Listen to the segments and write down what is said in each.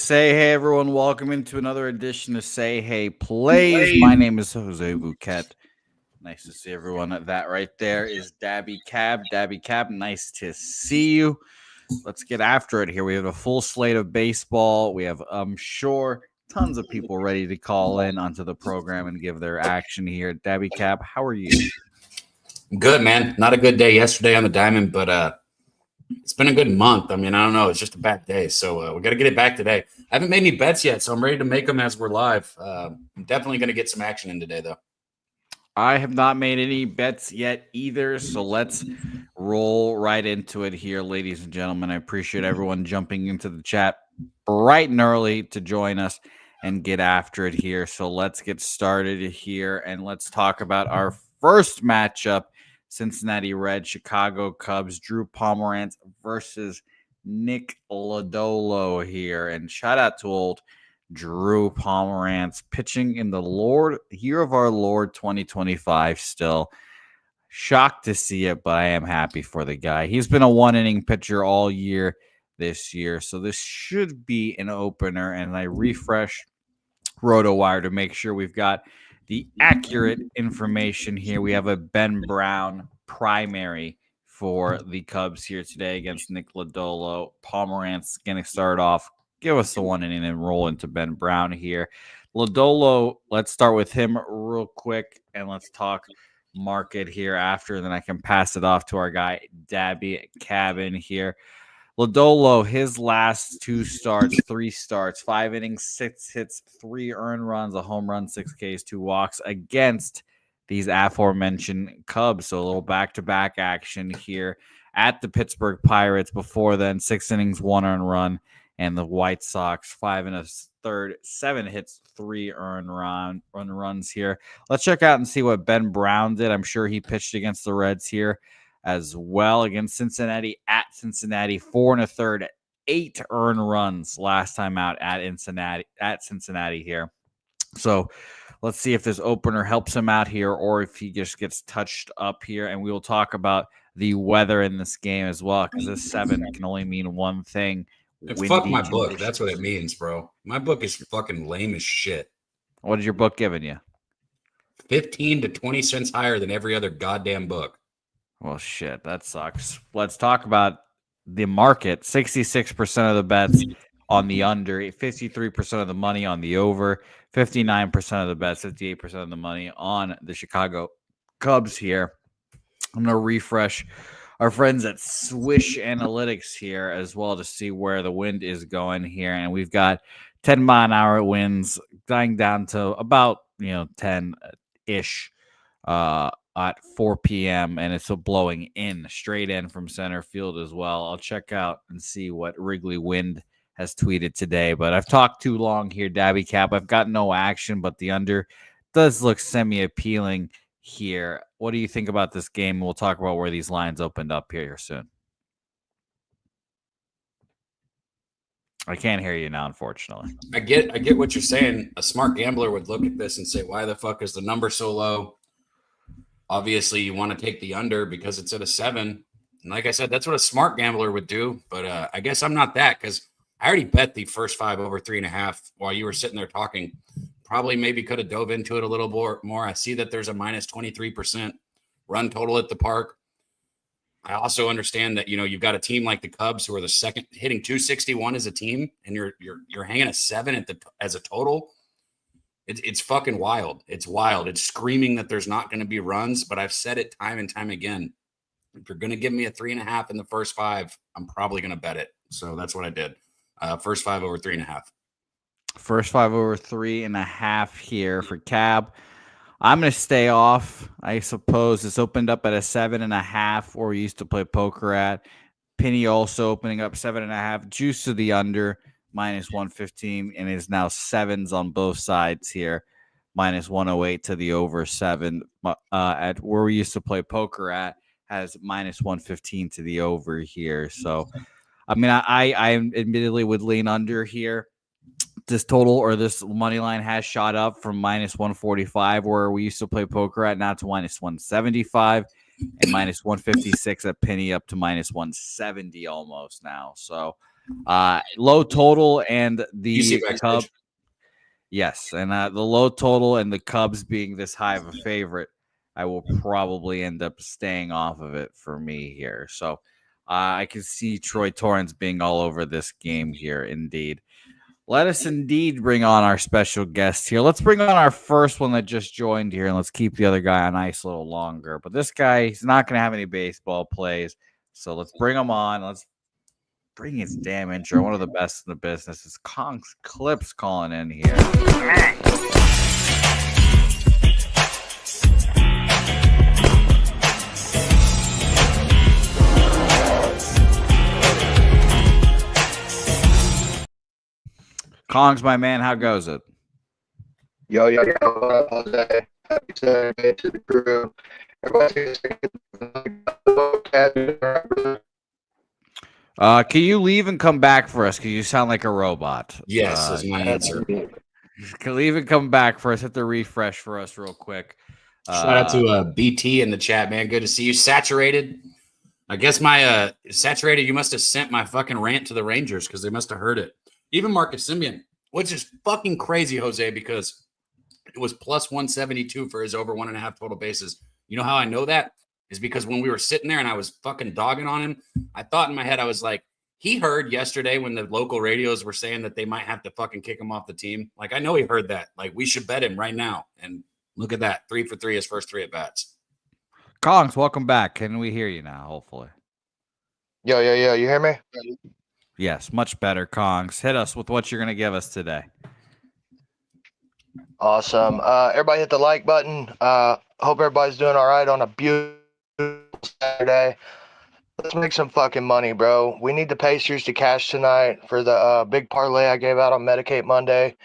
Say hey everyone, welcome into another edition of Say Hey Plays. My name is Jose Bouquett. Nice to see everyone. That right there is Daby Cab. Daby Cab, nice to see you. Let's get after it here. We have a full slate of baseball. We have, I'm sure, tons of people ready to call in onto the program and give their action here. Daby Cab, how are you? Good, man. Not a good day yesterday on the diamond, but it's been a good month. I mean, I don't know. It's just a bad day. So we got to get it back today. I haven't made any bets yet, so I'm ready to make them as we're live. I'm definitely going to get some action in today, though. I have not made any bets yet either, so let's roll right into it here, ladies and gentlemen. I appreciate everyone jumping into the chat bright and early to join us and get after it here. So let's get started here, and let's talk about our first matchup. Cincinnati Reds, Chicago Cubs, Drew Pomeranz versus Nick Lodolo here. And shout out to old Drew Pomeranz pitching in the year of our Lord 2025 still. Shocked to see it, but I am happy for the guy. He's been a one-inning pitcher all year this year, so this should be an opener. And I refresh RotoWire to make sure we've got the accurate information here. We have a Ben Brown primary for the Cubs here today against Nick Lodolo. Pomeranz going to start off. Give us the one inning and roll into Ben Brown here. Lodolo, let's start with him real quick, and let's talk market here after, and then I can pass it off to our guy, Daby Cab here. Lodolo, his last 3 starts, 5 innings, 6 hits, 3 earned runs, a home run, 6 Ks, 2 walks against these aforementioned Cubs. So a little back-to-back action here at the Pittsburgh Pirates. Before then, 6 innings, 1 earned run, and the White Sox, 5 1/3, 7 hits, 3 earned runs here. Let's check out and see what Ben Brown did. I'm sure he pitched against the Reds here as well against Cincinnati at Cincinnati, 4 1/3, 8 earned runs last time out at Cincinnati here. So let's see if this opener helps him out here or if he just gets touched up here. And we will talk about the weather in this game as well, because this 7 can only mean one thing. Fuck my book. That's what it means, bro. My book is fucking lame as shit. What is your book giving you? 15 to 20 cents higher than every other goddamn book. Well, shit, that sucks. Let's talk about the market. 66% of the bets on the under, 53% of the money on the over, 59% of the bets, 58% of the money on the Chicago Cubs here. I'm going to refresh our friends at Swish Analytics here as well to see where the wind is going here. And we've got 10-mile-an-hour winds dying down to about 10-ish at 4 p.m. and it's blowing straight in from center field as well. I'll check out and see what Wrigley Wind has tweeted today. But I've talked too long here, Daby Cab. I've got no action, but the under does look semi-appealing here. What do you think about this game? We'll talk about where these lines opened up here soon. I can't hear you now, unfortunately. I get what you're saying. A smart gambler would look at this and say, why the fuck is the number so low? Obviously, you want to take the under because it's at a 7. And like I said, that's what a smart gambler would do. But I guess I'm not that, because I already bet the first 5 over 3.5 while you were sitting there talking. Probably maybe could have dove into it a little more. I see that there's a minus 23% run total at the park. I also understand that, you've got a team like the Cubs who are the second hitting 261 as a team, and you're hanging a 7 as a total. It's fucking wild. It's wild. It's screaming that there's not going to be runs, but I've said it time and time again. If you're going to give me a 3.5 in the first 5, I'm probably going to bet it. So that's what I did. First 5 over 3.5. First 5 over 3.5 here for Cab. I'm going to stay off. I suppose it's opened up at a 7.5 where we used to play poker at. Penny also opening up 7.5. Juice to the under, minus 115, and is now 7s on both sides here. Minus 108 to the over 7. At where we used to play poker at has minus 115 to the over here. So, I mean, I admittedly would lean under here. This total or this money line has shot up from minus 145 where we used to play poker at, now to minus 175, and minus 156 at Penny up to minus 170 almost now. So Low total and the UC backstage. Cubs. Yes, and the low total and the Cubs being this high of a favorite, I will probably end up staying off of it for me here. So I can see Troy Torrance being all over this game here, indeed. Let us indeed bring on our special guest here. Let's bring on our first one that just joined here, and let's keep the other guy on ice a little longer. But this guy, he's not going to have any baseball plays, so let's bring him on. Let's bring his damn intro. One of the best in the business is Kong's Clips calling in here. Kong's my man. How goes it? Yo, what up, Jose? Happy Saturday to the crew. Can you leave and come back for us? Because you sound like a robot. Yes, is my answer. Can you leave and come back for us? Hit the refresh for us real quick. Shout out to BT in the chat, man. Good to see you. Saturated. I guess my Saturated, you must have sent my fucking rant to the Rangers because they must have heard it. Even Marcus Semien, which is fucking crazy, Jose, because it was plus 172 for his over 1.5 total bases. You know how I know that? Is because when we were sitting there and I was fucking dogging on him, I thought in my head, I was like, he heard yesterday when the local radios were saying that they might have to fucking kick him off the team. Like, I know he heard that. Like, we should bet him right now. And look at that. 3 for 3 his first 3 at bats. Kongs, welcome back. Can we hear you now, hopefully? Yo. You hear me? Yes, much better, Kongs. Hit us with what you're going to give us today. Awesome. Everybody hit the like button. Hope everybody's doing all right on a beautiful Saturday. Let's make some fucking money, bro. We need the Pacers to cash tonight for the big parlay I gave out on Medicate Monday.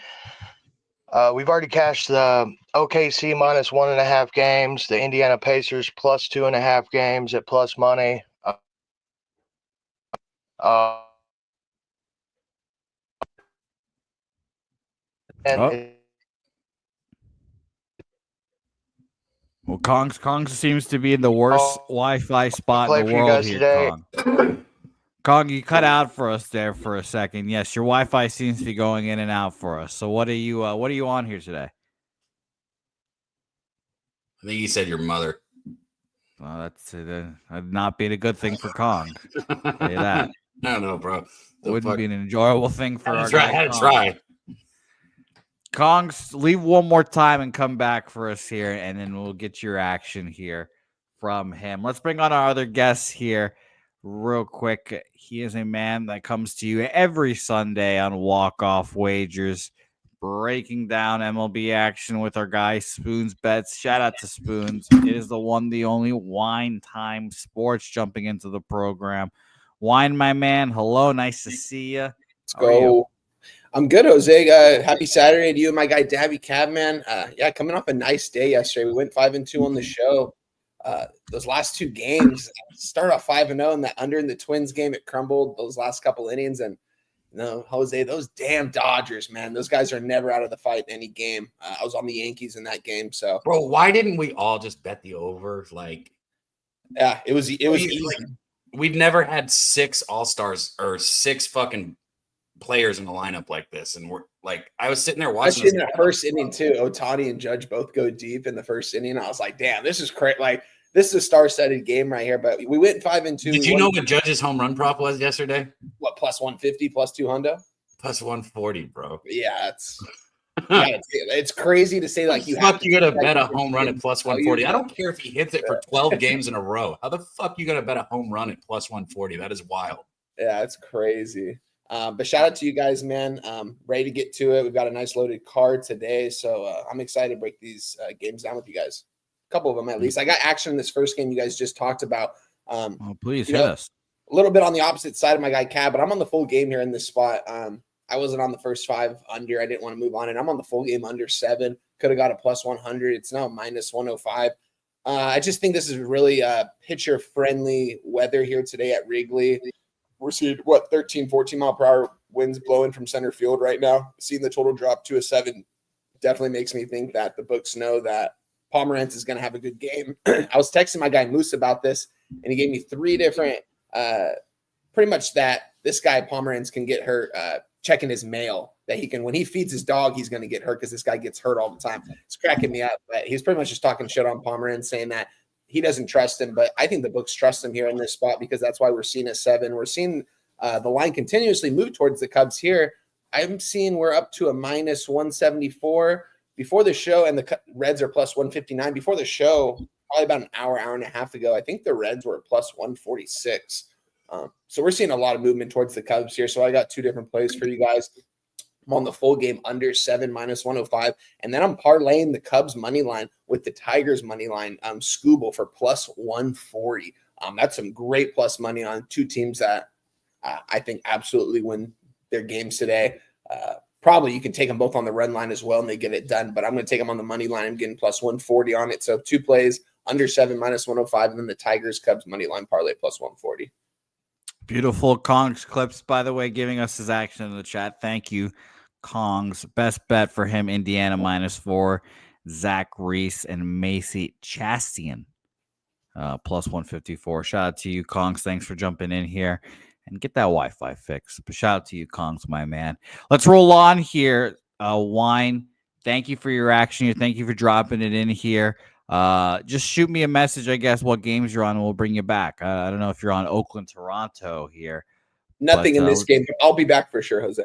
We've already cashed the OKC minus 1.5 games, the Indiana Pacers plus 2.5 games at plus money. Well, Kongs seems to be in the worst Wi-Fi spot in the world here, today. Kong, you cut out for us there for a second. Yes, your Wi-Fi seems to be going in and out for us. So what are you on here today? I think he said your mother. Well, that's not being a good thing for Kong. Say that. I don't know, bro. Wouldn't be an enjoyable thing for our guy. I had to try. Kongs, leave one more time and come back for us here, and then we'll get your action here from him. Let's bring on our other guest here real quick. He is a man that comes to you every Sunday on Walk-Off Wagers, breaking down MLB action with our guy Spoons Bets. Shout out to Spoons. It is the one, the only Wine Time Sports jumping into the program. Wine, my man. Hello. Nice to see you. Let's go. I'm good, Jose. Happy Saturday to you and my guy, Daby Cab, man. Coming off a nice day yesterday. We went 5-2 on the show. Those last 2 games, start off 5-0, and that under in the Twins game, it crumbled those last couple innings. And Jose, those damn Dodgers, man, those guys are never out of the fight in any game. I was on the Yankees in that game, so bro, why didn't we all just bet the over? Like, yeah, it was easy. Like, we've never had 6 All-Stars or 6 fucking players in the lineup like this, and we're like, I was sitting there watching. Especially in the first inning too. Ohtani and Judge both go deep in the first inning. I was like, damn, this is crazy. Like, this is a star-studded game right here. But we went 5-2. Did you know what Judge's home run prop was yesterday? What, plus 150, plus 200? Plus 140, bro. Yeah, it's crazy to say, like, you gonna bet a home run at plus 140. I don't care if he hits it for 12 games in a row. How the fuck you gonna bet a home run at plus 140? That is wild. Yeah, it's crazy. But shout out to you guys, man. Ready to get to it. We've got a nice loaded card today, so I'm excited to break these games down with you guys. A couple of them at least. I got action in this first game you guys just talked about. Please hit us. A little bit on the opposite side of my guy Cab, but I'm on the full game here in this spot. I wasn't on the first 5 under. I didn't want to move on, and I'm on the full game under 7. Could have got a plus 100. It's now minus 105. I just think this is really pitcher-friendly weather here today at Wrigley. We're seeing, 13, 14 mile per hour winds blowing from center field right now. Seeing the total drop to a 7 definitely makes me think that the books know that Pomerantz is going to have a good game. I was texting my guy Moose about this, and he gave me 3 different, pretty much that this guy Pomeranz can get hurt checking his mail that he can, when he feeds his dog, he's going to get hurt because this guy gets hurt all the time. It's cracking me up. But he's pretty much just talking shit on Pomeranz, saying that he doesn't trust him. But I think the books trust him here in this spot because that's why we're seeing a 7. We're seeing the line continuously move towards the Cubs here. I'm seeing we're up to a minus 174 before the show, and the Reds are plus 159. Before the show, probably about an hour and a half ago, I think the Reds were plus 146. So we're seeing a lot of movement towards the Cubs here. So I got 2 different plays for you guys. I'm on the full game under 7 minus 105. And then I'm parlaying the Cubs money line with the Tigers money line, Scooble for plus 140. That's some great plus money on 2 teams that I think absolutely win their games today. Probably you can take them both on the run line as well and they get it done, but I'm going to take them on the money line. I'm getting plus 140 on it. So 2 plays under 7 minus 105, and then the Tigers Cubs money line parlay plus 140. Beautiful. Kong's Clips, by the way, giving us his action in the chat. Thank you, Kong's. Best bet for him, Indiana -4. Zach Reese and Macy Chastian plus 154. Shout out to you, Kongs. Thanks for jumping in here and get that Wi-Fi fixed. But shout out to you, Kongs, my man. Let's roll on here. Wine, thank you for your action here. Thank you for dropping it in here. Just shoot me a message, I guess, what games you're on, and we'll bring you back. I don't know if you're on Oakland, Toronto here. Nothing in this game. I'll be back for sure, Jose.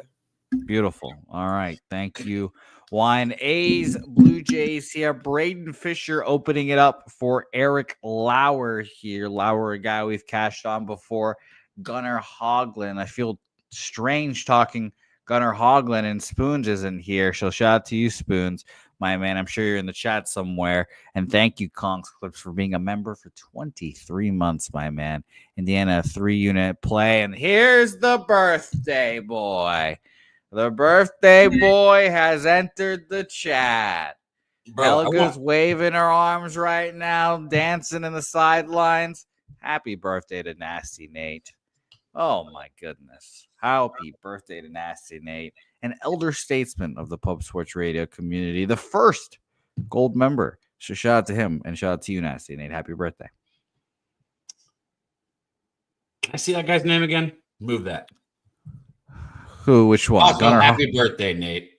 Beautiful. All right. Thank you, Wine. A's, Blue Jays here. Braden Fisher opening it up for Eric Lauer here. Lauer, a guy we've cashed on before. Gunnar Hoglund. I feel strange talking Gunnar Hoglund, and Spoons isn't here. So shout out to you, Spoons, my man. I'm sure you're in the chat somewhere. And thank you, Kong's Clips, for being a member for 23 months, my man. Indiana 3-unit play. And here's the birthday boy. The birthday boy has entered the chat. Helga's waving her arms right now, dancing in the sidelines. Happy birthday to Nasty Nate. Oh, my goodness. Happy birthday to Nasty Nate, an elder statesman of the Pub Sports Radio community, the first gold member. So shout out to him and shout out to you, Nasty Nate. Happy birthday. Can I see that guy's name again? Move that. Who? Which one? Awesome. Happy birthday, Nate.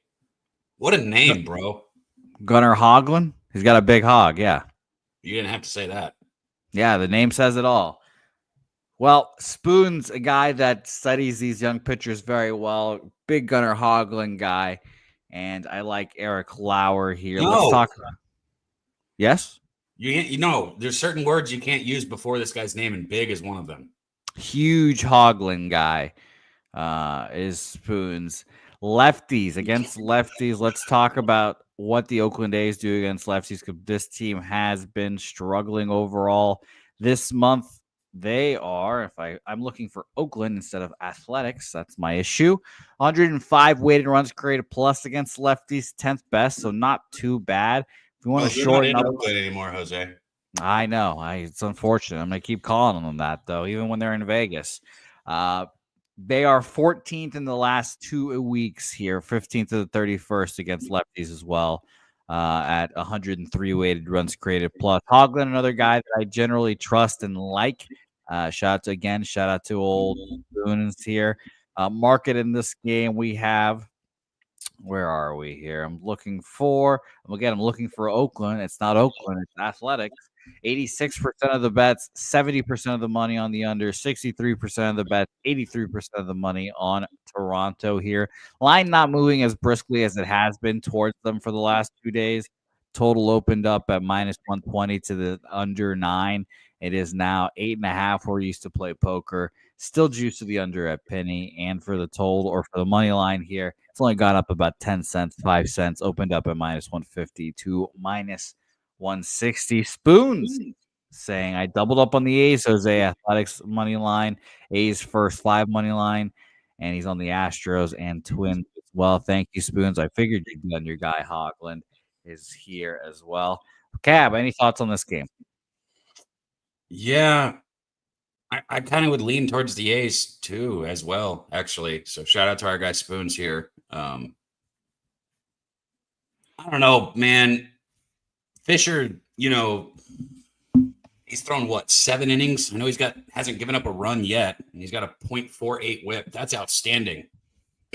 What a name, bro. Gunnar Hoglund? He's got a big hog, yeah. You didn't have to say that. Yeah, the name says it all. Well, Spoon's a guy that studies these young pitchers very well. Big Gunnar Hoglund guy. And I like Eric Lauer here. No. Let's talk. Yes? You know, there's certain words you can't use before this guy's name, and big is one of them. Huge Hoglund guy is Spoon's. Lefties against lefties. Let's talk about what the Oakland A's do against lefties, because this team has been struggling overall this month. They are, I'm looking for Oakland instead of Athletics. That's my issue. 105 weighted runs created plus against lefties, 10th best, so not too bad. If you want to shorten up Oakland anymore, Jose. I know. It's unfortunate. I'm going to keep calling them that, though, even when they're in Vegas. They are 14th in the last 2 weeks here, 15th to the 31st against lefties as well, at 103 weighted runs created plus. Hoglund, another guy that I generally trust and like. Shout out to old Spoons here. Market in this game we have. Where are we here? I'm looking for Oakland. It's not Oakland. It's Athletics. 86% of the bets, 70% of the money on the under, 63% of the bets, 83% of the money on Toronto here. Line not moving as briskly as it has been towards them for the last 2 days. Total opened up at minus 120 to the under 9. It is now 8.5 where we used to play poker. Still juice to the under at penny, and for the total or for the money line here, it's only gone up about 10 cents, 5 cents, opened up at minus 150 to minus 160. Spoons saying I doubled up on the A's, Jose. Athletics money line, A's first 5 money line, and he's on the Astros and Twins as well. Thank you, Spoons. I figured you'd be on your guy. Hoglund is here as well. Cab, any thoughts on this game? Yeah, I kind of would lean towards the A's too, as well, actually. So shout out to our guy Spoons here. I don't know, man. Fisher, He's thrown what, 7 innings? I know hasn't given up a run yet, and he's got a .48 whip. That's outstanding.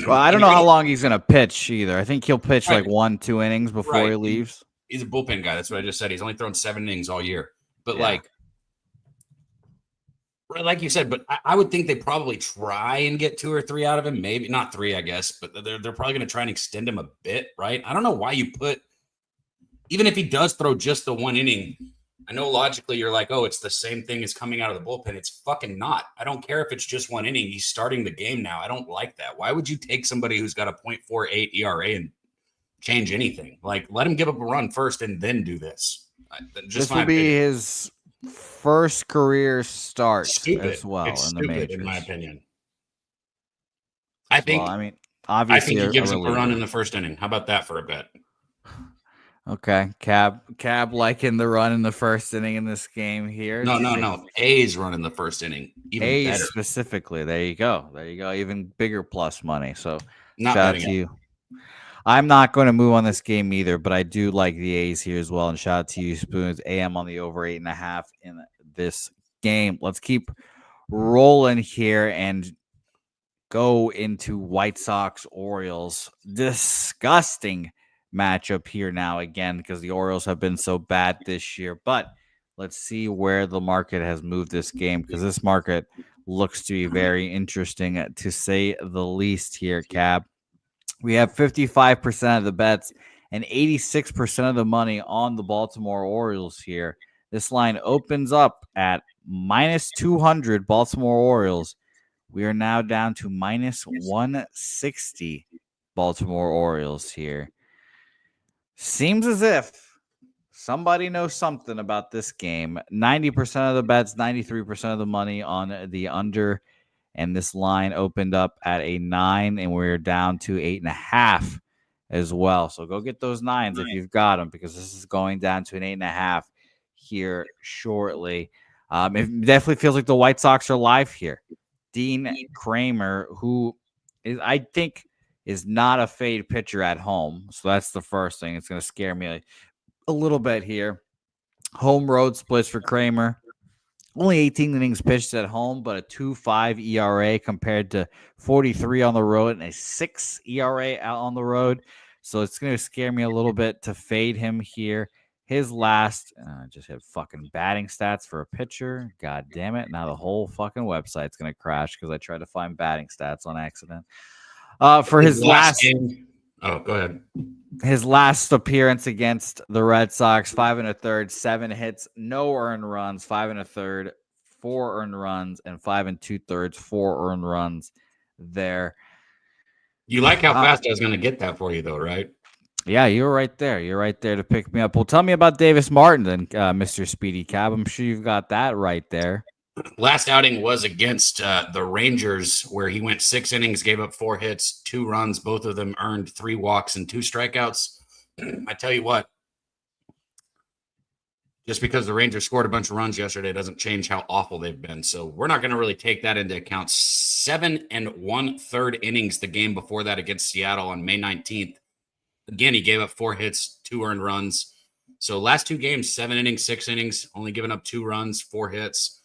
Well, I don't know how long he's going to pitch either. I think he'll pitch Right. like 1-2 innings before he leaves. He's a bullpen guy. That's what I just said. He's only thrown 7 innings all year. But like you said, but I would think they probably try and get 2 or 3 out of him. Maybe not 3, I guess, but they're probably going to try and extend him a bit, right? I don't know why you put, even if he does throw just the 1 inning, I know logically you're like, oh, it's the same thing as coming out of the bullpen. It's fucking not. I don't care if it's just 1 inning. He's starting the game now. I don't like that. Why would you take somebody who's got a .48 ERA and change anything? Like, let him give up a run first and then do this. This will be his first career start as well. It's in the stupid, majors, in my opinion. I think. Well, I mean, obviously, I think he gives up a run in the first inning. How about that for a bet? Okay, Cab liking the run in the first inning in this game here. No. A's run in the first inning. Even A's better. specifically. There you go. Even bigger plus money. So Not shout out to you. I'm not going to move on this game either, but I do like the A's here as well. And shout out to you, Spoons. AM on the over 8.5 in this game. Let's keep rolling here and go into White Sox Orioles. Disgusting matchup here now again because the Orioles have been so bad this year. But let's see where the market has moved this game because this market looks to be very interesting to say the least here, Cab. We have 55% of the bets and 86% of the money on the Baltimore Orioles here. This line opens up at minus 200 Baltimore Orioles. We are now down to minus 160 Baltimore Orioles here. Seems as if somebody knows something about this game. 90% of the bets, 93% of the money on the under. And this line opened up at a 9, and we're down to 8.5 as well. So go get those 9s if you've got them, because this is going down to an 8.5 here shortly. It definitely feels like the White Sox are live here. Dean Kramer, who is, I think, is not a fade pitcher at home. So that's the first thing. It's going to scare me a little bit here. Home road splits for Kramer. Only 18 innings pitched at home, but a 2.5 ERA compared to 43 on the road and a 6 ERA out on the road. So it's going to scare me a little bit to fade him here. His last, just had fucking batting stats for a pitcher. God damn it. Now the whole fucking website's going to crash because I tried to find batting stats on accident. For his last game. Oh, go ahead. His last appearance against the Red Sox, 5 1/3, 7 hits, no earned runs, 5 1/3, 4 earned runs, and 5 2/3, 4 earned runs there. You like how fast I was going to get that for you, though, right? Yeah, you're right there. You're right there to pick me up. Well, tell me about Davis Martin then, Mr. Speedy Cab. I'm sure you've got that right there. Last outing was against the Rangers, where he went 6 innings, gave up 4 hits, 2 runs. Both of them earned 3 walks and 2 strikeouts. I tell you what, just because the Rangers scored a bunch of runs yesterday doesn't change how awful they've been. So we're not going to really take that into account. 7 1/3 innings the game before that against Seattle on May 19th. Again, he gave up 4 hits, 2 earned runs. So last 2 games, 7 innings, 6 innings, only giving up 2 runs, 4 hits.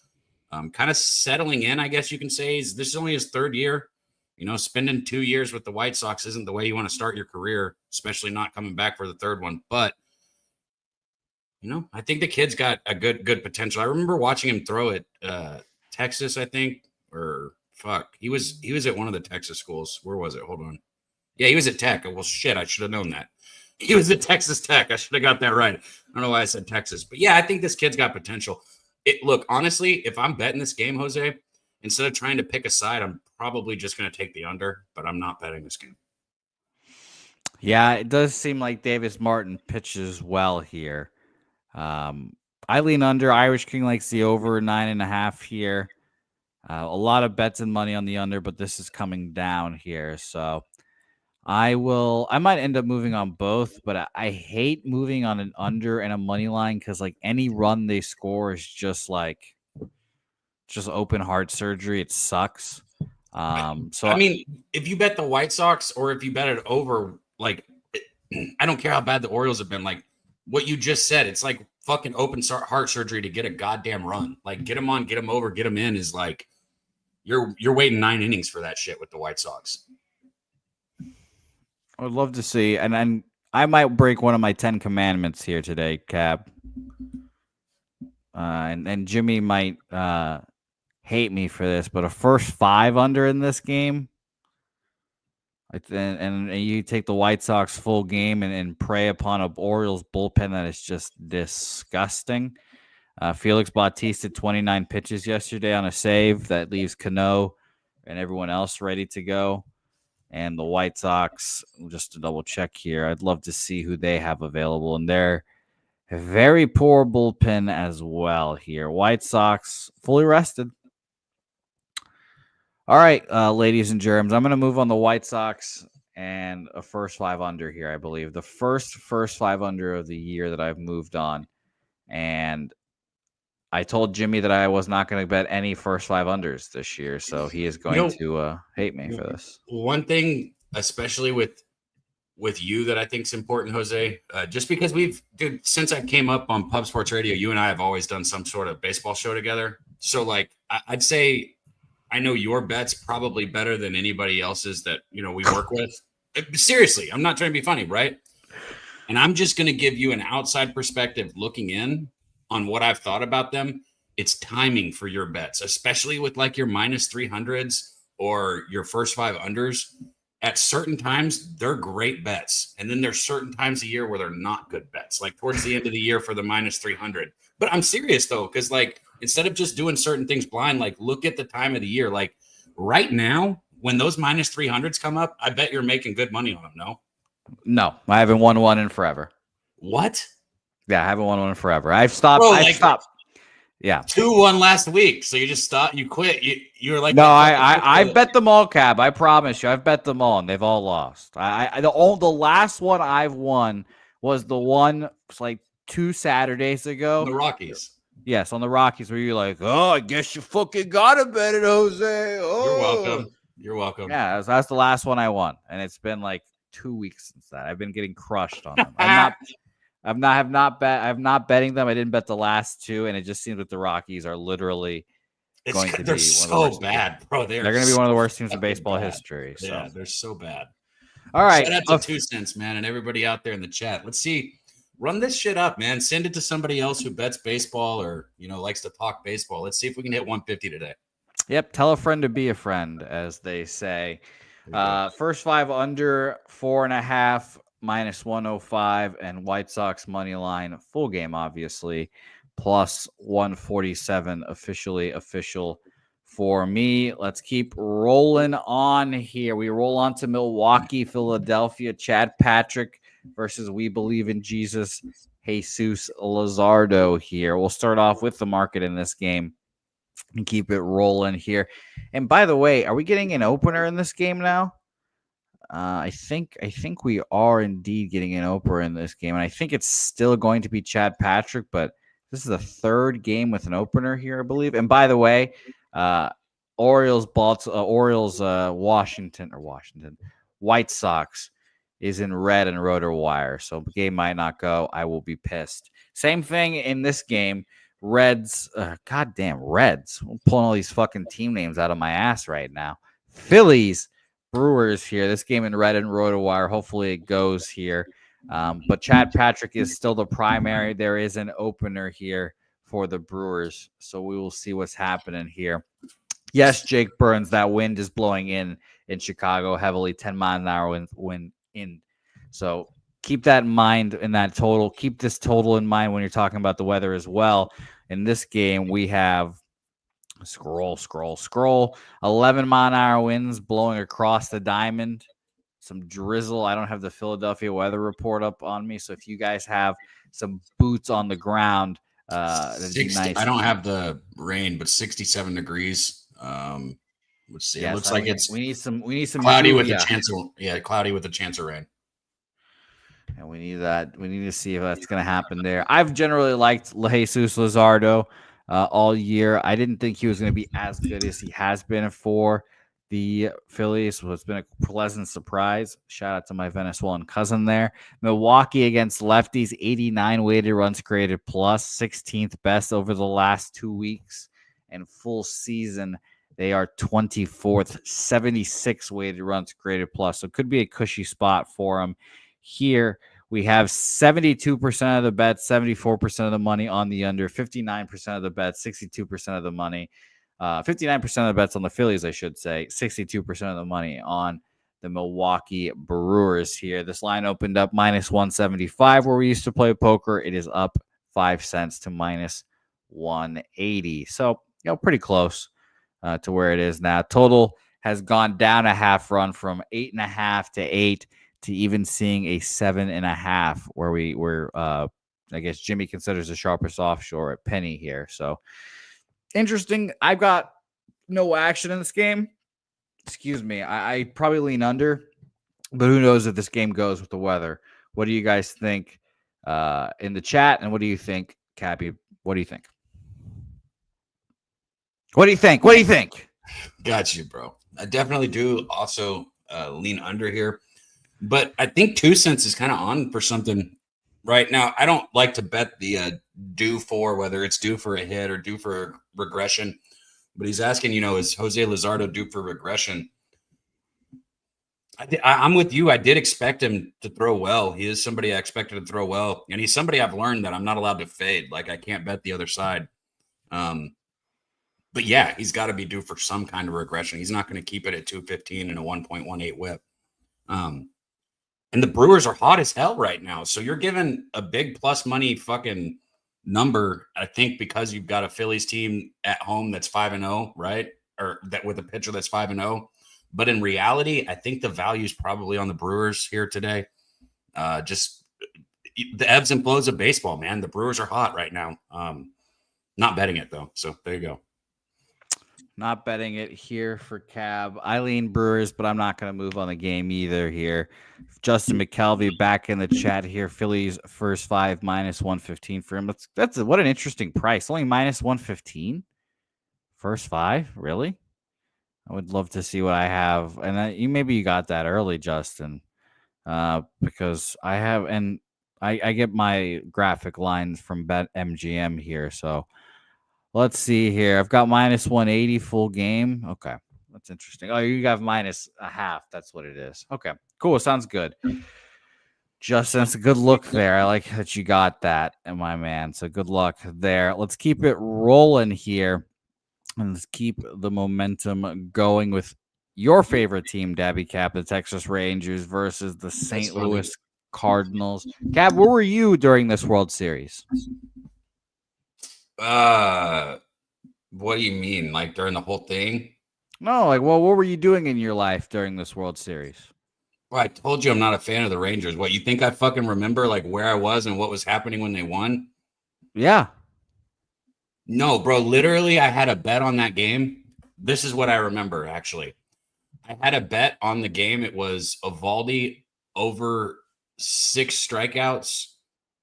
Kind of settling in, I guess you can say. This is only his 3rd year. You know, spending 2 years with the White Sox isn't the way you want to start your career, especially not coming back for the 3rd one. But, you know, I think the kid's got a good potential. I remember watching him throw at Texas, I think, or fuck. He was at one of the Texas schools. Where was it? Hold on. Yeah, he was at Tech. Well, shit, I should have known that. He was at Texas Tech. I should have got that right. I don't know why I said Texas. But, yeah, I think this kid's got potential. Look, honestly, if I'm betting this game, Jose, instead of trying to pick a side, I'm probably just going to take the under, but I'm not betting this game. Yeah, it does seem like Davis Martin pitches well here. I lean under. Irish King likes the over 9.5 here. A lot of bets and money on the under, but this is coming down here. So I might end up moving on both, but I hate moving on an under and a money line because like any run they score is just open heart surgery. It sucks. So I mean, if you bet the White Sox or if you bet it over, like I don't care how bad the Orioles have been, like what you just said, it's like fucking open heart surgery to get a goddamn run. Like, get him on, get him over, get him in is like you're waiting 9 innings for that shit with the White Sox. I would love to see, and I might break one of my 10 commandments here today, Cab. And Jimmy might hate me for this, but a first 5 under in this game, and you take the White Sox full game and prey upon a Orioles bullpen that is just disgusting. Felix Bautista 29 pitches yesterday on a save that leaves Cano and everyone else ready to go. And the White Sox, just to double check here, I'd love to see who they have available. And they're a very poor bullpen as well here. White Sox fully rested. All right, ladies and germs, I'm going to move on the White Sox and a first 5 under here, I believe. The first 5 under of the year that I've moved on. And I told Jimmy that I was not going to bet any first 5 unders this year, so he is going to hate me for this. One thing, especially with you, that I think is important, Jose, just because since I came up on Pub Sports Radio, you and I have always done some sort of baseball show together. So, like, I'd say I know your bets probably better than anybody else's that, we work with. Seriously, I'm not trying to be funny, right? And I'm just going to give you an outside perspective looking in on what I've thought about them. It's timing for your bets, especially with like your minus 300s or your first 5 unders. At certain times, they're great bets. And then there's certain times a year where they're not good bets, like towards the end of the year for the minus 300. But I'm serious, though, because like instead of just doing certain things blind, like look at the time of the year. Like right now, when those minus 300s come up, I bet you're making good money on them, no? No, I haven't won one in forever. What? Yeah, I haven't won one in forever. I've stopped. Bro, I've stopped. Yeah. 2-1 last week. So you just stopped. You quit. You were like, no, I bet them all, Cab. I promise you. I've bet them all, and they've all lost. The last one I've won was the one like 2 Saturdays ago. The Rockies. Yes, on the Rockies, where you're like, oh, I guess you fucking gotta bet it, Jose. Oh. You're welcome. Yeah, that's the last one I won, and it's been like 2 weeks since that. I've been getting crushed on them. I'm not betting them. I didn't bet the last 2, and it just seems that the Rockies are literally going to be they're one so of the worst bad, teams. bro. They're going to be one of the worst teams in baseball history. So. Yeah, they're so bad. All right, shout out to 2 cents, man, and everybody out there in the chat. Let's see, run this shit up, man. Send it to somebody else who bets baseball or likes to talk baseball. Let's see if we can hit 150 today. Yep, tell a friend to be a friend, as they say. First 5 under 4.5. minus 105, and White Sox money line full game, obviously, plus 147 official for me. Let's keep rolling on here. We roll on to Milwaukee, Philadelphia. Chad Patrick versus We Believe in Jesus, Jesus Luzardo here. We'll start off with the market in this game and keep it rolling here. And by the way, are we getting an opener in this game now? I think we are indeed getting an opener in this game, and I think it's still going to be Chad Patrick, but this is the 3rd game with an opener here, I believe. And by the way, Washington, White Sox is in red and RotoWire, so the game might not go. I will be pissed. Same thing in this game. Reds, goddamn Reds. I'm pulling all these fucking team names out of my ass right now. Phillies. Brewers here. This game in red and RotoWire. Hopefully it goes here. But Chad Patrick is still the primary. There is an opener here for the Brewers. So we will see what's happening here. Yes, Jake Burns, that wind is blowing in Chicago heavily, 10 mile an hour wind in. So keep that in mind in that total. Keep this total in mind when you're talking about the weather as well. In this game, we have Scroll. 11 mile an hour winds blowing across the diamond. Some drizzle. I don't have the Philadelphia weather report up on me. So if you guys have some boots on the ground, that'd be nice. I don't have the rain, but 67 degrees. Let's see. It looks like we need some cloudy with a chance of cloudy with a chance of rain. And we need that. We need to see if that's going to happen there. I've generally liked Jesus Luzardo all year. I didn't think he was going to be as good as he has been for the Phillies has been a pleasant surprise. Shout out to my Venezuelan cousin there. Milwaukee against lefties, 89 weighted runs created plus, 16th best over the last 2 weeks. And full season, they are 24th, 76 weighted runs created plus. So it could be a cushy spot for them. Here we have 72% of the bets, 74% of the money on the under, 59% of the bets, 62% of the money. 59% of the bets on the Phillies, I should say, 62% of the money on the Milwaukee Brewers here. This line opened up minus 175 where we used to play poker. It is up 5 cents to minus 180. So, pretty close to where it is now. Total has gone down a half run from 8.5 to 8 to even seeing a 7.5 where we were, I guess Jimmy considers the sharpest offshore at penny here. So, interesting. I've got no action in this game. Excuse me. I probably lean under, but who knows if this game goes with the weather. What do you guys think in the chat? And what do you think, Cappy? What do you think? What do you think? What do you think? Got you, bro. I definitely do also lean under here. But I think 2 cents is kind of on for something right now. I don't like to bet the due for, whether it's due for a hit or due for regression. But he's asking, is Jose Luzardo due for regression? I'm with you. I did expect him to throw well. He is somebody I expected to throw well. And he's somebody I've learned that I'm not allowed to fade. Like, I can't bet the other side. But yeah, he's got to be due for some kind of regression. He's not going to keep it at 215 and a 1.18 whip. And the Brewers are hot as hell right now. So you're giving a big plus money fucking number, I think, because you've got a Phillies team at home that's 5-0, right? Or that with a pitcher that's 5-0. But in reality, I think the value is probably on the Brewers here today. Just the ebbs and flows of baseball, man. The Brewers are hot right now. Not betting it, though. So there you go. Not betting it here for Cab. I lean Brewers, but I'm not going to move on the game either here. Justin McKelvey back in the chat here. Phillies first 5 minus 115 for him. That's what an interesting price. Only minus 115. First 5, really? I would love to see what I have. And maybe you got that early, Justin, because I have, and I get my graphic lines from BetMGM here. So let's see here. I've got minus 180 full game. Okay. That's interesting. Oh, you got minus a half. That's what it is. Okay. Cool. Sounds good. Justin, it's a good look there. I like that you got that, my man. So good luck there. Let's keep it rolling here. And let's keep the momentum going with your favorite team, Daby Cab, the Texas Rangers versus the St. Louis Cardinals. Cab, where were you during this World Series? What do you mean? Like during the whole thing? No, like, well, what were you doing in your life during this World Series? Well, I told you I'm not a fan of the Rangers. What, you think I fucking remember like where I was and what was happening when they won? Yeah. No, bro. Literally, I had a bet on that game. This is what I remember, actually. I had a bet on the game. It was Eovaldi over 6 strikeouts,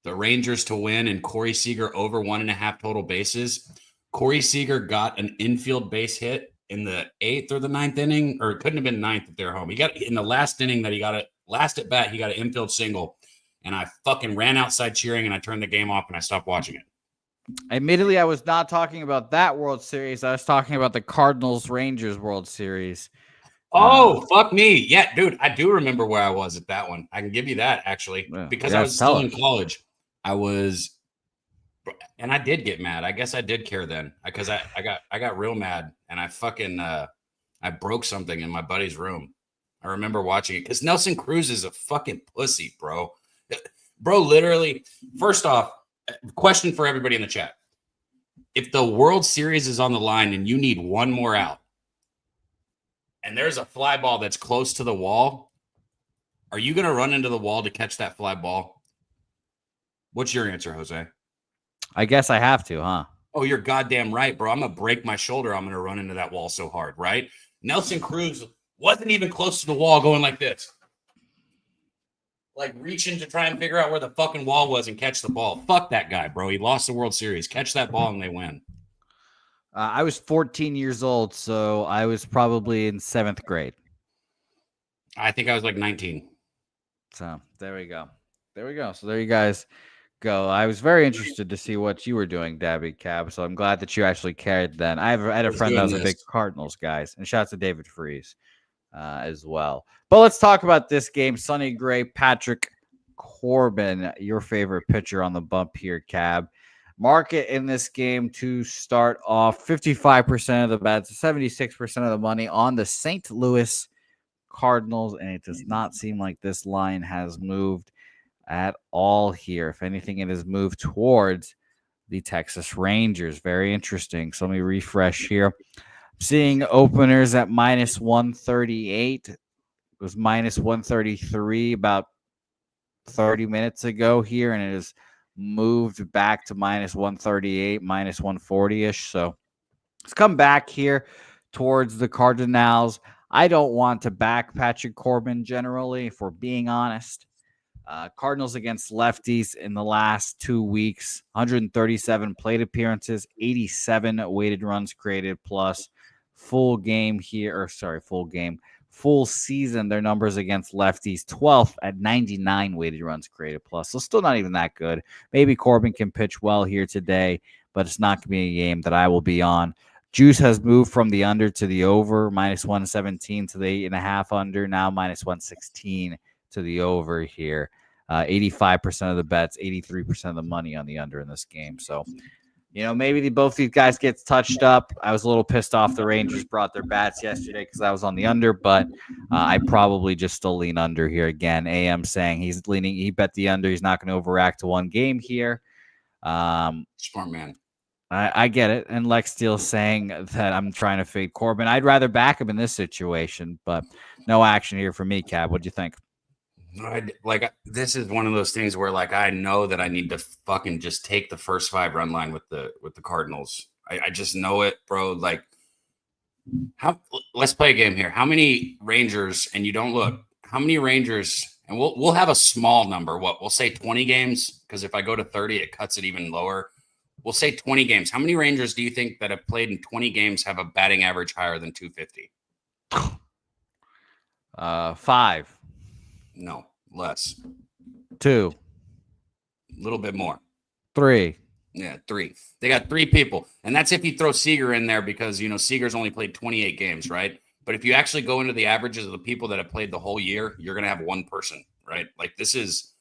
the Rangers to win, and Corey Seager over 1.5 total bases. Corey Seager got an infield base hit in the 8th or the 9th inning, or it couldn't have been 9th if they're home. He got in the last inning that he got it, last at bat, he got an infield single, and I fucking ran outside cheering, and I turned the game off, and I stopped watching it. Admittedly, I was not talking about that World Series. I was talking about the Cardinals-Rangers World Series. Oh, fuck me. Yeah, dude, I do remember where I was at that one. I can give you that, actually, because I was still in college. I was, and I did get mad. I guess I did care then, because I got real mad, and I fucking I broke something in my buddy's room. I remember watching it because Nelson Cruz is a fucking pussy, bro. Bro, literally. First off, question for everybody in the chat: if the World Series is on the line and you need one more out, and there's a fly ball that's close to the wall, are you going to run into the wall to catch that fly ball? What's your answer, Jose? I guess I have to, huh? Oh, you're goddamn right, bro. I'm going to break my shoulder. I'm going to run into that wall so hard, right? Nelson Cruz wasn't even close to the wall going like this. Like reaching to try and figure out where the fucking wall was and catch the ball. Fuck that guy, bro. He lost the World Series. Catch that ball and they win. I was 14 years old, so I was probably in 7th grade. I think I was like 19. So there we go. So there you guys go. I was very interested to see what you were doing, Daby Cab. So I'm glad that you actually cared then. I had a was friend that doing was a big this. Cardinals guys, and shout out to David Freese as well. But let's talk about this game. Sonny Gray, Patrick Corbin, your favorite pitcher on the bump here, Cab. Market in this game to start off 55% of the bets, 76% of the money on the St. Louis Cardinals, and it does not seem like this line has moved at all here. If anything, it has moved towards the Texas Rangers. Very interesting. So let me refresh here. Seeing openers at minus 138. It was minus 133 about 30 minutes ago here, and it has moved back to minus 138, minus 140-ish. So let's come back here towards the Cardinals. I don't want to back Patrick Corbin generally, if we're being honest. Cardinals against lefties in the last 2 weeks, 137 plate appearances, 87 weighted runs created plus. Full season, their numbers against lefties, 12th at 99 weighted runs created plus. So still not even that good. Maybe Corbin can pitch well here today, but it's not going to be a game that I will be on. Juice has moved from the under to the over, minus 117 to the 8.5 under, now minus 116 to the over here. 85% of the bets, 83% of the money on the under in this game. So, maybe both these guys get touched up. I was a little pissed off the Rangers brought their bats yesterday because I was on the under, but I probably just still lean under here again. AM saying he bet the under. He's not going to overact to one game here. Smart man. I get it. And Lex Steele saying that I'm trying to fade Corbin. I'd rather back him in this situation, but no action here for me, Cab. What'd you think? This is one of those things where I know that I need to fucking just take the first 5 run line with the Cardinals. I just know it, bro. Let's play a game here. How many Rangers, and you don't look, how many Rangers, and we'll have a small number. We'll say 20 games, because if I go to 30, it cuts it even lower. We'll say 20 games. How many Rangers do you think that have played in 20 games have a batting average higher than 250? 5. No, less. 2. A little bit more. 3. Yeah, 3. They got 3 people. And that's if you throw Seager in there because, Seager's only played 28 games, right? But if you actually go into the averages of the people that have played the whole year, you're going to have 1 person, right? This is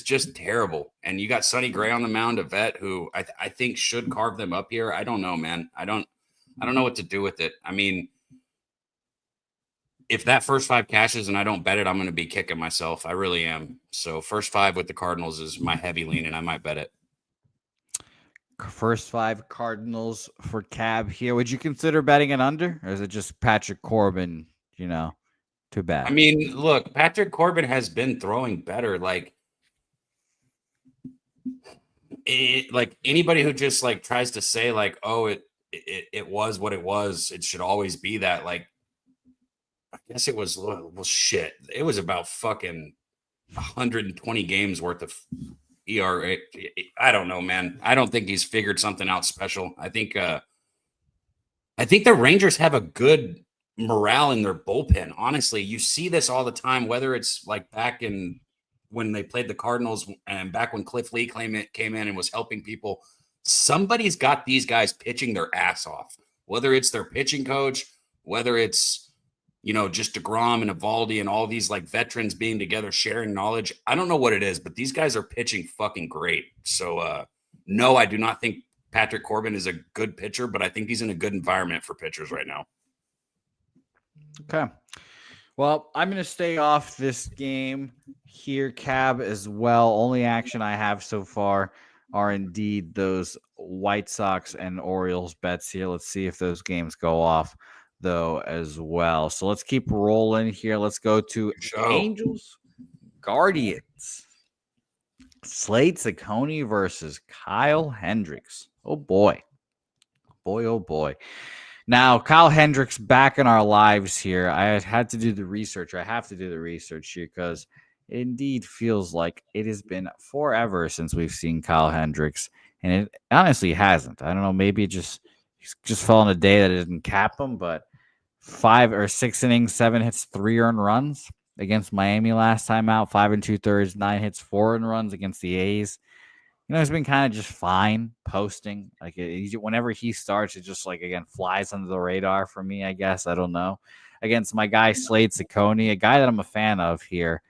just terrible. And you got Sonny Gray on the mound, a vet who I think should carve them up here. I don't know, man. I don't know what to do with it. I mean, if that first 5 cashes and I don't bet it, I'm going to be kicking myself. I really am. So first 5 with the Cardinals is my heavy lean, and I might bet it. First 5 Cardinals for Cab here. Would you consider betting an under, or is it just Patrick Corbin? Too bad. I mean, look, Patrick Corbin has been throwing better. Anybody who just tries to say it was what it was, it should always be that. I guess it was shit. It was about fucking 120 games worth of ERA. I don't know, man. I don't think he's figured something out special. I think the Rangers have a good morale in their bullpen. Honestly, you see this all the time, whether it's back in when they played the Cardinals and back when Cliff Lee came in and was helping people. Somebody's got these guys pitching their ass off, whether it's their pitching coach, whether it's just DeGrom and Evaldi and all these veterans being together, sharing knowledge. I don't know what it is, but these guys are pitching fucking great. So, no, I do not think Patrick Corbin is a good pitcher, but I think he's in a good environment for pitchers right now. Okay. Well, I'm going to stay off this game here, Cab, as well. Only action I have so far are indeed those White Sox and Orioles bets here. Let's see if those games go off, though, as well. So let's keep rolling here. Let's go to Angels, Guardians. Slate Ciccone versus Kyle Hendricks. Oh, boy. Oh, boy. Now, Kyle Hendricks back in our lives here. I had to do the research. I have to do the research here because it indeed feels like it has been forever since we've seen Kyle Hendricks, and it honestly hasn't. I don't know. Maybe it just He's just fell on a day that it didn't cap him, but 5 or 6 innings, 7 hits, 3 earned runs against Miami last time out. 5 2/3, 9 hits, 4 earned runs against the A's. He's been kind of just fine posting. Like whenever he starts, it just again flies under the radar for me. I guess I don't know. Against my guy Slate Ciccone, a guy that I'm a fan of here.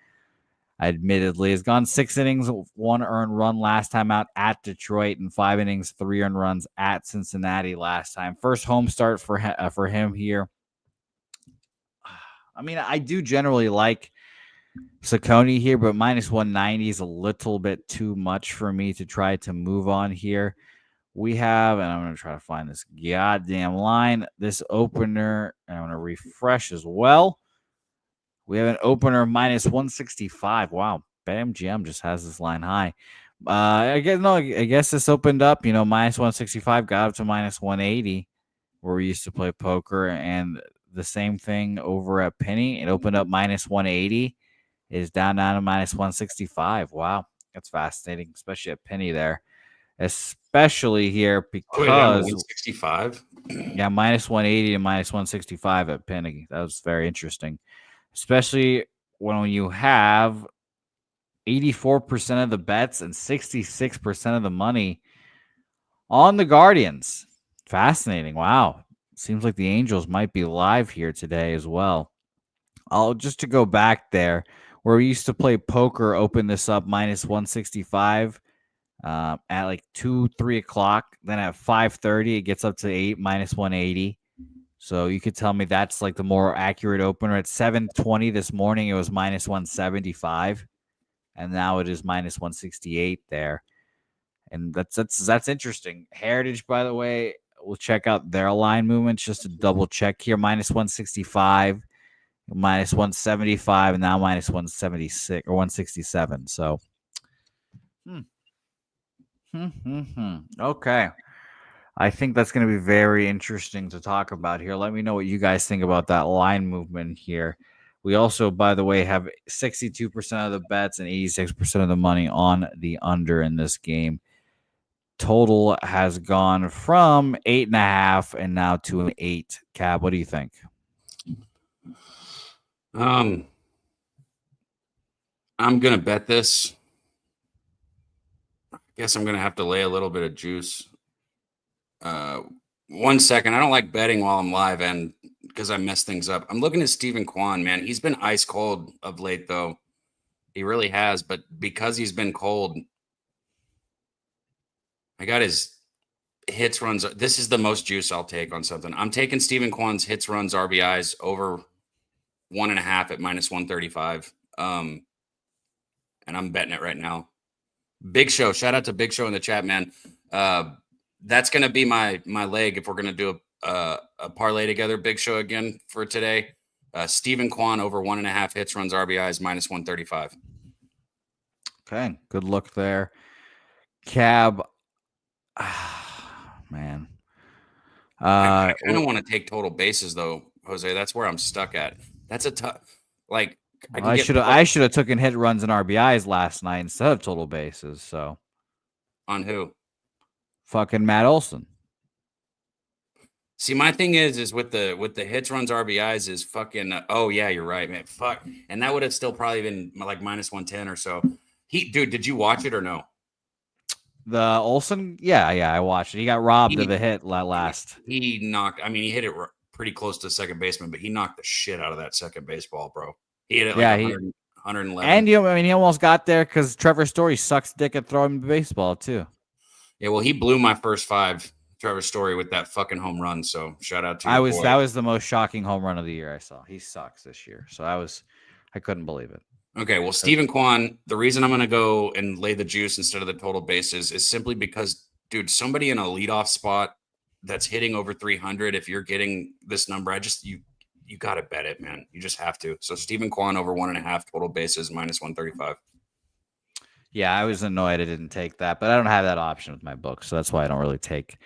Admittedly, has gone 6 innings, 1 earned run last time out at Detroit, and 5 innings, 3 earned runs at Cincinnati last time. First home start for him here. I mean, I do generally like Ciccone here, but minus 190 is a little bit too much for me to try to move on here. We have, and I'm going to try to find this goddamn line, this opener, and I'm going to refresh as well. We have an opener minus 165. Wow, BetMGM just has this line high. I guess this opened up, minus 165, got up to minus 180, where we used to play poker, and the same thing over at Penny. It opened up minus 180, is down to minus 165. Wow, that's fascinating, especially at Penny there. Especially here because 165. Yeah, minus 180 and minus 165 at Penny. That was very interesting. Especially when you have 84% of the bets and 66% of the money on the Guardians. Fascinating. Wow. Seems like the Angels might be live here today as well. Just to go back there, where we used to play poker, open this up minus 165 at 2, 3 o'clock. Then at 5:30, it gets up to 8, minus 180. So you could tell me that's the more accurate opener. At 7:20 this morning, it was minus 175, and now it is minus 168 there. And that's interesting. Heritage, by the way, we'll check out their line movements just to double check here. Minus 165, minus 175, and now minus 176 or 167. So, okay. I think that's going to be very interesting to talk about here. Let me know what you guys think about that line movement here. We also, by the way, have 62% of the bets and 86% of the money on the under in this game. Total has gone from 8.5 and now to an 8. Cab, what do you think? I'm going to bet this. I guess I'm going to have to lay a little bit of juice. 1 second. I don't like betting while I'm live and because I mess things up. I'm looking at Steven Kwan, man. He's been ice cold of late, though. He really has. But because he's been cold, I got his hits, runs. This is the most juice I'll take on something. I'm taking Steven Kwan's hits, runs, RBIs over 1.5 at minus 135. And I'm betting it right now. Big Show. Shout out to Big Show in the chat, man. That's going to be my leg if we're going to do a parlay together. Big Show again for today. Steven Kwan over 1.5 hits, runs, RBIs, minus 135. Okay, good look there. Cab, man. I kind of want to take total bases though, Jose. That's where I'm stuck at. That's a tough. I should have taken hit, runs, and RBIs last night instead of total bases. So on who? Fucking Matt Olson. See, my thing is with the hits, runs, RBIs is fucking. Oh yeah, you're right, man. Fuck, and that would have still probably been minus 110 or so. Dude, did you watch it or no? The Olson, yeah, I watched it. He got robbed of the hit last. He knocked. I mean, he hit it pretty close to the second baseman, but he knocked the shit out of that second baseball, bro. He hit it 111. And he almost got there because Trevor Story sucks dick at throwing the baseball too. Yeah, well, he blew my first 5, Trevor Story, with that fucking home run. So shout out to you. That was the most shocking home run of the year I saw. He sucks this year, so I couldn't believe it. Okay, well, Steven Kwan, the reason I'm going to go and lay the juice instead of the total bases is simply because, dude, somebody in a leadoff spot that's hitting over 300, if you're getting this number, you got to bet it, man. You just have to. So Steven Kwan over 1.5 total bases, minus 135. Yeah, I was annoyed I didn't take that, but I don't have that option with my book, so that's why I don't really take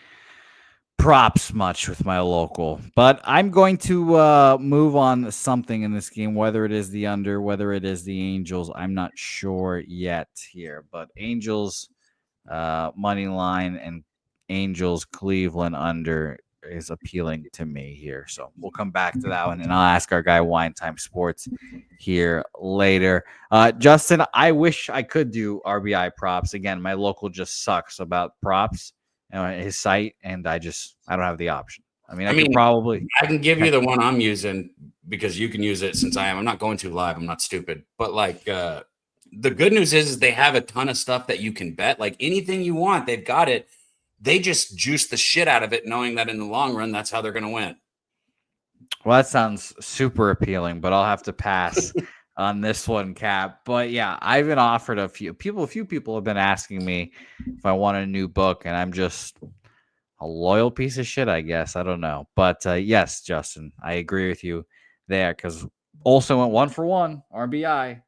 props much with my local. But I'm going to move on something in this game, whether it is the under, whether it is the Angels. I'm not sure yet here, but Angels money line and Angels Cleveland under. is appealing to me here. So we'll come back to that one, and I'll ask our guy Wine Time Sports here later. Justin, I wish I could do RBI props. Again, my local just sucks about props, his site, and I don't have the option. I mean, I can give you the one I'm using because you can use it since I'm not going to live. I'm not stupid. But like the good news is they have a ton of stuff that you can bet. Like anything you want, they've got it. They just juice the shit out of it, knowing that in the long run, that's how they're going to win. Well, that sounds super appealing, but I'll have to pass on this one, Cap. But yeah, I've been offered a few people have been asking me if I want a new book, and I'm just a loyal piece of shit, I guess. I don't know. But yes, Justin, I agree with you there because also went 1-for-1 RBI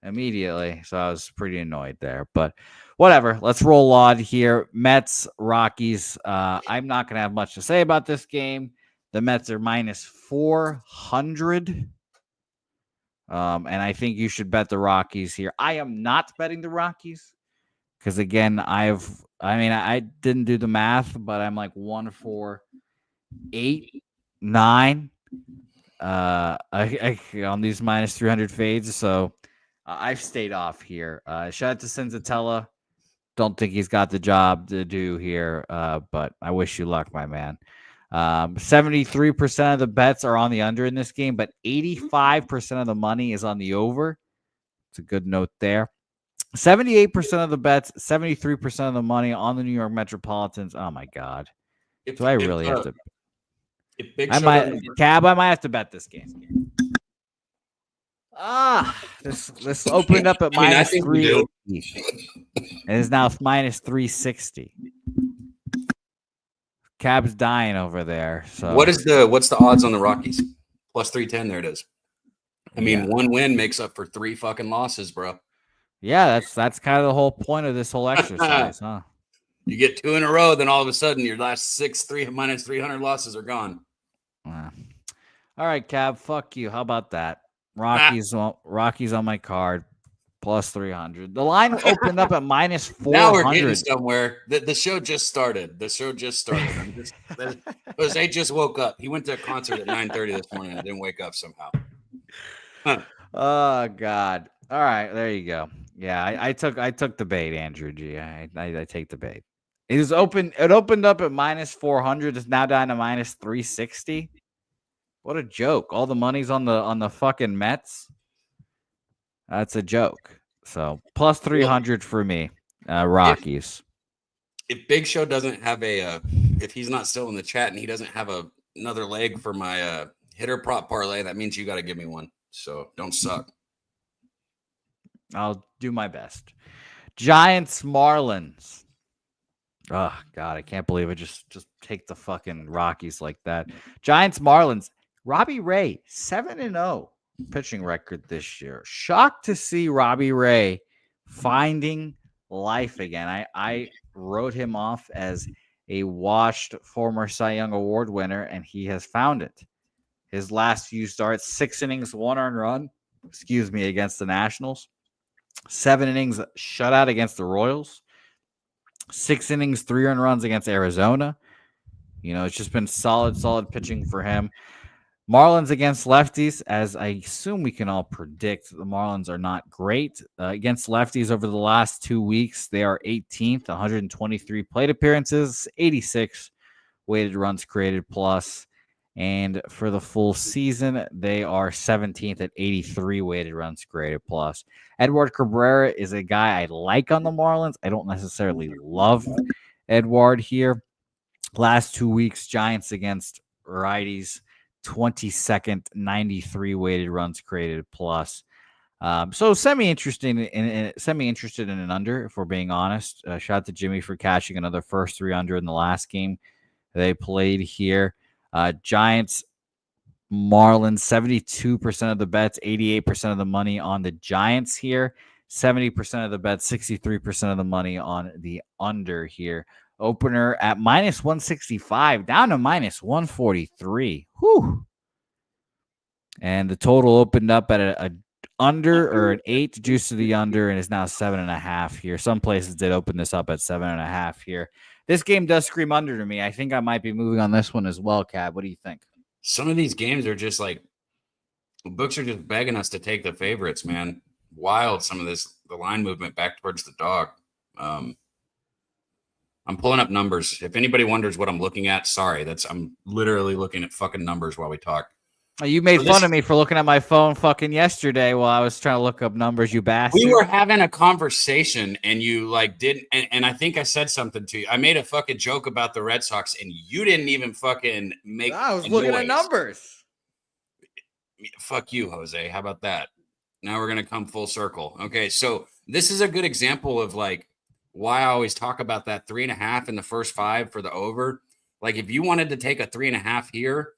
immediately. So I was pretty annoyed there. But whatever. Let's roll on here. Mets, Rockies. I'm not going to have much to say about this game. The Mets are minus 400. And I think you should bet the Rockies here. I am not betting the Rockies because, again, I didn't do the math, but I'm like 1 for 8, 9 on these minus 300 fades. So I've stayed off here. Shout out to Senzatella. Don't think he's got the job to do here, but I wish you luck, my man. 73% of the bets are on the under in this game, but 85% of the money is on the over. It's a good note there. 78% of the bets, 73% of the money on the New York Metropolitans. Oh my God. Do I really have to? I might have to bet this game. This opened up at minus 380. It is now minus 360. Cab's dying over there. So what's the odds on the Rockies? Plus 310. There it is. I mean, one win makes up for 3 fucking losses, bro. Yeah, that's kind of the whole point of this whole exercise, huh? You get 2 in a row, then all of a sudden your last 6 minus 300 losses are gone. All right, Cab, fuck you. How about that? Rockies on my card, plus 300. The line opened up at minus 400. Now we're getting somewhere. The show just started. Jose just woke up. He went to a concert at 9:30 this morning and didn't wake up somehow. Oh God. All right, there you go. Yeah, I took the bait, Andrew G. I take the bait. It opened up at minus 400. It's now down to minus 360. What a joke. All the money's on the fucking Mets. That's a joke. So plus 300 for me. Rockies. If Big Show doesn't have if he's not still in the chat and he doesn't have another leg for my hitter prop parlay, that means you got to give me one. So don't suck. I'll do my best. Giants, Marlins. Oh, God, I can't believe it. Just take the fucking Rockies like that. Giants, Marlins. Robbie Ray, 7-0 pitching record this year. Shocked to see Robbie Ray finding life again. I wrote him off as a washed former Cy Young Award winner, and he has found it. His last few starts, 6 innings, 1 earned run, against the Nationals. 7 innings shutout against the Royals. 6 innings, 3 earned runs against Arizona. It's just been solid pitching for him. Marlins against lefties, as I assume we can all predict, the Marlins are not great. Against lefties over the last 2 weeks, they are 18th, 123 plate appearances, 86 weighted runs created plus. And for the full season, they are 17th at 83 weighted runs created plus. Edward Cabrera is a guy I like on the Marlins. I don't necessarily love Edward here. Last 2 weeks, Giants against righties, 22nd, 93 weighted runs created plus. So semi-interested in an under, if we're being honest. Shout out to Jimmy for catching another first 3 under in the last game they played here. Giants, Marlins, 72% of the bets, 88% of the money on the Giants here. 70% of the bets, 63% of the money on the under here. Opener at minus 165, down to minus 143. Whew. And the total opened up at under or an 8 juice to the under, and is now 7.5 here. Some places did open this up at 7.5 here. This game does scream under to me. I think I might be moving on this one as well, Cab. What do you think? Some of these games are just like books are just begging us to take the favorites, man. Wild, some of the line movement back towards the dog. I'm pulling up numbers. If anybody wonders what I'm looking at, sorry. I'm literally looking at fucking numbers while we talk. You made fun of me for looking at my phone fucking yesterday while I was trying to look up numbers, you bastard. We were having a conversation and you like didn't, and I think I said something to you. I made a fucking joke about the Red Sox and you didn't even fucking make I was looking at numbers. Fuck you, Jose. How about that? Now we're going to come full circle. Okay, so this is a good example of like why I always talk about that 3.5 in the first 5 for the over. Like if you wanted to take a 3.5 here,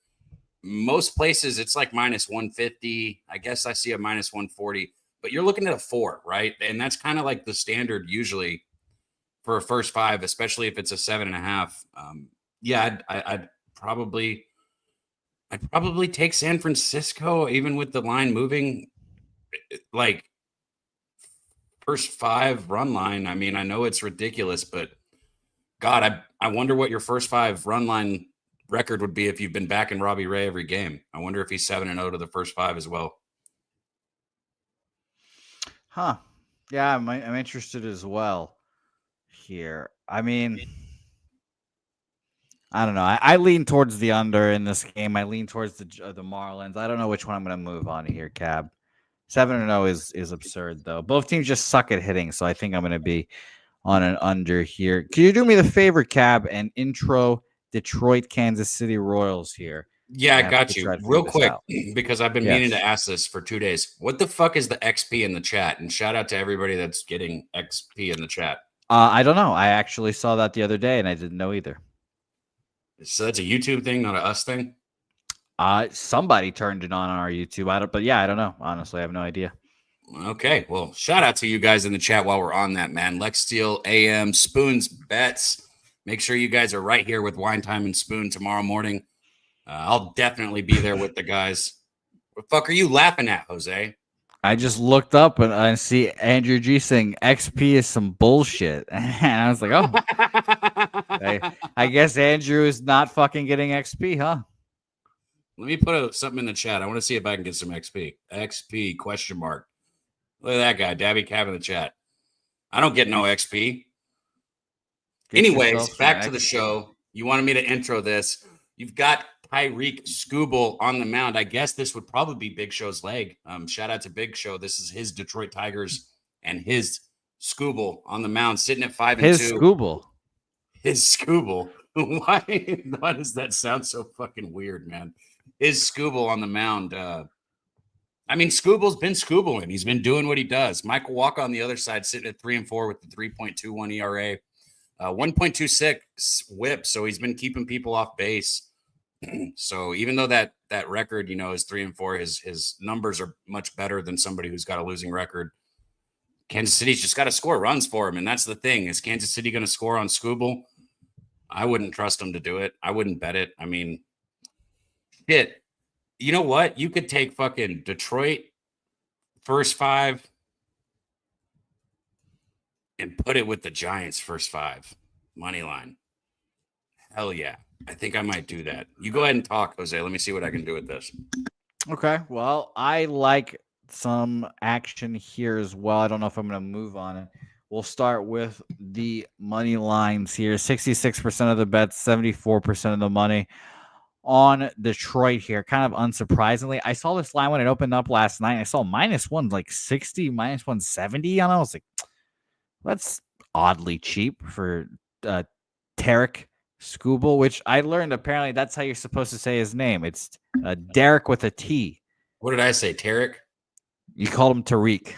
most places it's like minus 150. I guess I see a minus 140, but you're looking at a 4, right? And that's kind of like the standard usually for a first 5, especially if it's a 7.5. Yeah, I'd probably take San Francisco, even with the line moving. Like first 5 run line. I mean, I know it's ridiculous, but God, I wonder what your first 5 run line record would be if you've been backing Robbie Ray every game. I wonder if he's 7-0 to the first 5 as well. Huh. Yeah, I'm interested as well here. I mean, I don't know. I lean towards the under in this game. I lean towards the Marlins. I don't know which one I'm going to move on here, Cab. 7-0 is absurd, though. Both teams just suck at hitting, so I think I'm going to be on an under here. Can you do me the favor, Cab, and intro Detroit, Kansas City Royals here? Yeah, I got you. Real quick, because I've been meaning to ask this for 2 days. What the fuck is the XP in the chat? And shout out to everybody that's getting XP in the chat. I don't know. I actually saw that the other day, and I didn't know either. So that's a YouTube thing, not an us thing? Somebody turned it on our YouTube. I don't know. Honestly, I have no idea. Okay, well, shout out to you guys in the chat while we're on that, man. Lex Steele, AM, Spoons, Bets. Make sure you guys are right here with Wine Time and Spoon tomorrow morning. I'll definitely be there with the guys. What the fuck are you laughing at, Jose? I just looked up and I see Andrew G saying XP is some bullshit. And I was like, oh, I guess Andrew is not fucking getting XP, huh? Let me put something in the chat. I want to see if I can get some XP. XP, question mark. Look at that guy, Daby Cab in the chat. I don't get no XP. Anyways, back to the show. You wanted me to intro this. You've got Tyreek Skubal on the mound. I guess this would probably be Big Show's leg. Shout out to Big Show. This is his Detroit Tigers and his Skubal on the mound, sitting at 5-2. His Skubal. His Skubal. Why does that sound so fucking weird, man? His Skubal on the mound. I mean, Skubal's been Skubaling. He's been doing what he does. Michael Walker on the other side, sitting at 3-4 with the 3.21 ERA. 1.26 whip, so he's been keeping people off base. So even though that record, is 3-4, his numbers are much better than somebody who's got a losing record. Kansas City's just got to score runs for him, and that's the thing. Is Kansas City going to score on Skubal? I wouldn't trust him to do it. I wouldn't bet it. I mean, shit. You know what? You could take fucking Detroit first 5 and put it with the Giants first 5 money line. Hell yeah. I think I might do that. You go ahead and talk, Jose. Let me see what I can do with this. Okay. Well, I like some action here as well. I don't know if I'm going to move on it. We'll start with the money lines here. 66% of the bets, 74% of the money on Detroit here. Kind of unsurprisingly, I saw this line when it opened up last night. I saw -1 like 60, -170 on it. I was like, that's oddly cheap for Tarek Skubal, which I learned apparently that's how you're supposed to say his name. It's Derek with a T. What did I say, Tarek? You called him Tariq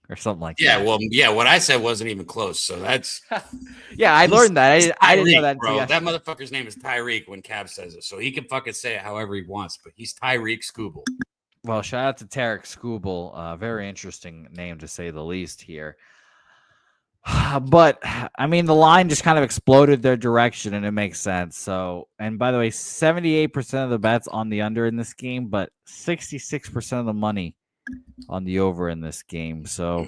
or something like that. Yeah, well, yeah, what I said wasn't even close, so that's... yeah, I learned that. I didn't know that. Bro, that motherfucker's name is Tyreek when Cab says it, so he can fucking say it however he wants, but he's Tyreek Skubal. Well, shout out to Tarek Skubal. Very interesting name to say the least here. But I mean, the line just kind of exploded their direction, and it makes sense. So, and by the way, 78% of the bets on the under in this game, but 66% of the money on the over in this game. So,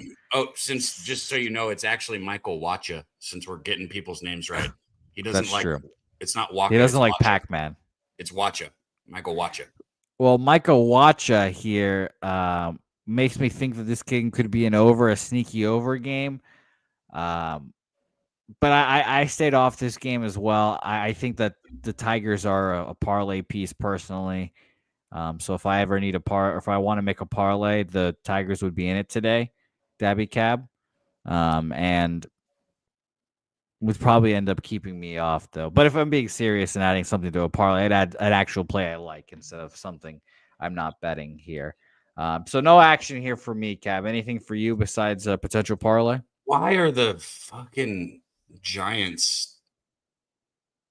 since just so you know, it's actually Michael Wacha. Since we're getting people's names right, he doesn't that's like. true. It's not Waka. He doesn't it's like Wacha. Pac-Man. It's Wacha. Michael Wacha. Well, Michael Wacha here makes me think that this game could be a sneaky over game. But I stayed off this game as well. I think that the Tigers are a parlay piece personally. So if I ever need if I want to make a parlay, the Tigers would be in it today, Daby Cab, and would probably end up keeping me off though. But if I'm being serious and adding something to a parlay, I'd add an actual play I like instead of something I'm not betting here. So no action here for me, Cab. Anything for you besides a potential parlay? Why are the fucking Giants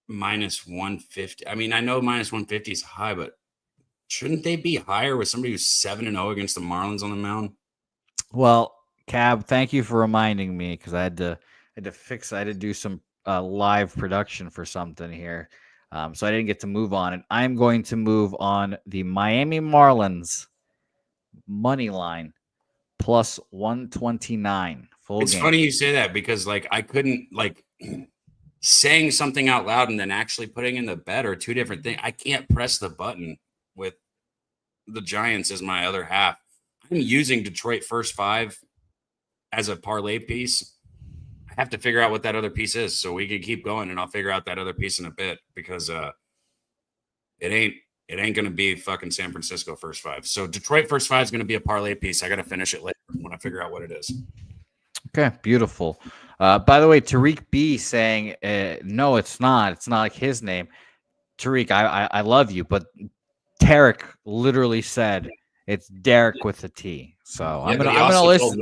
minus 150? I mean, I know minus 150 is high, but shouldn't they be higher with somebody who's 7-0 against the Marlins on the mound? Well, Cab, thank you for reminding me because I had to do some live production for something here. So I didn't get to move on it. I'm going to move on the Miami Marlins money line plus 129 full It's game. funny you say that because I couldn't saying something out loud and then actually putting in the bet are two different things. I can't press the button with the Giants as my other half. I'm using Detroit first 5 as a parlay piece. I have to figure out what that other piece is so we can keep going, and I'll figure out that other piece in a bit because it ain't going to be fucking San Francisco first 5. So Detroit first 5 is going to be a parlay piece. I got to finish it later when I figure out what it is. Okay, beautiful. By the way, Tariq B saying, no, it's not. It's not like his name. Tariq, I love you, but Tarek literally said it's Derek with a T. So Yeah, I'm gonna listen.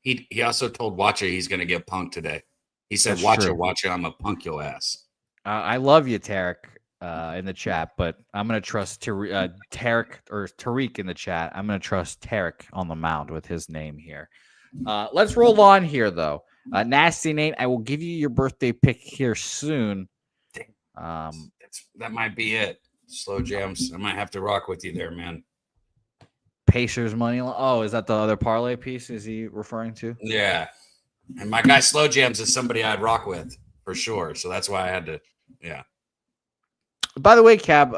He also told Watcha he's going to get punked today. He said, That's true. Watcha, I'm a punk your ass. I love you, Tarek, in the chat, but I'm going to trust Tarek or Tariq in the chat. I'm going to trust Tarek on the mound with his name here. Let's roll on here, though. Nasty Nate, I will give you your birthday pick here soon. That might be it. Slow jams. I might have to rock with you there, man. Pacers money line. Oh, is that the other parlay piece? Is he referring to? Yeah. And my guy Slow Jams is somebody I'd rock with for sure. So that's why I had to. Yeah. By the way, Cab,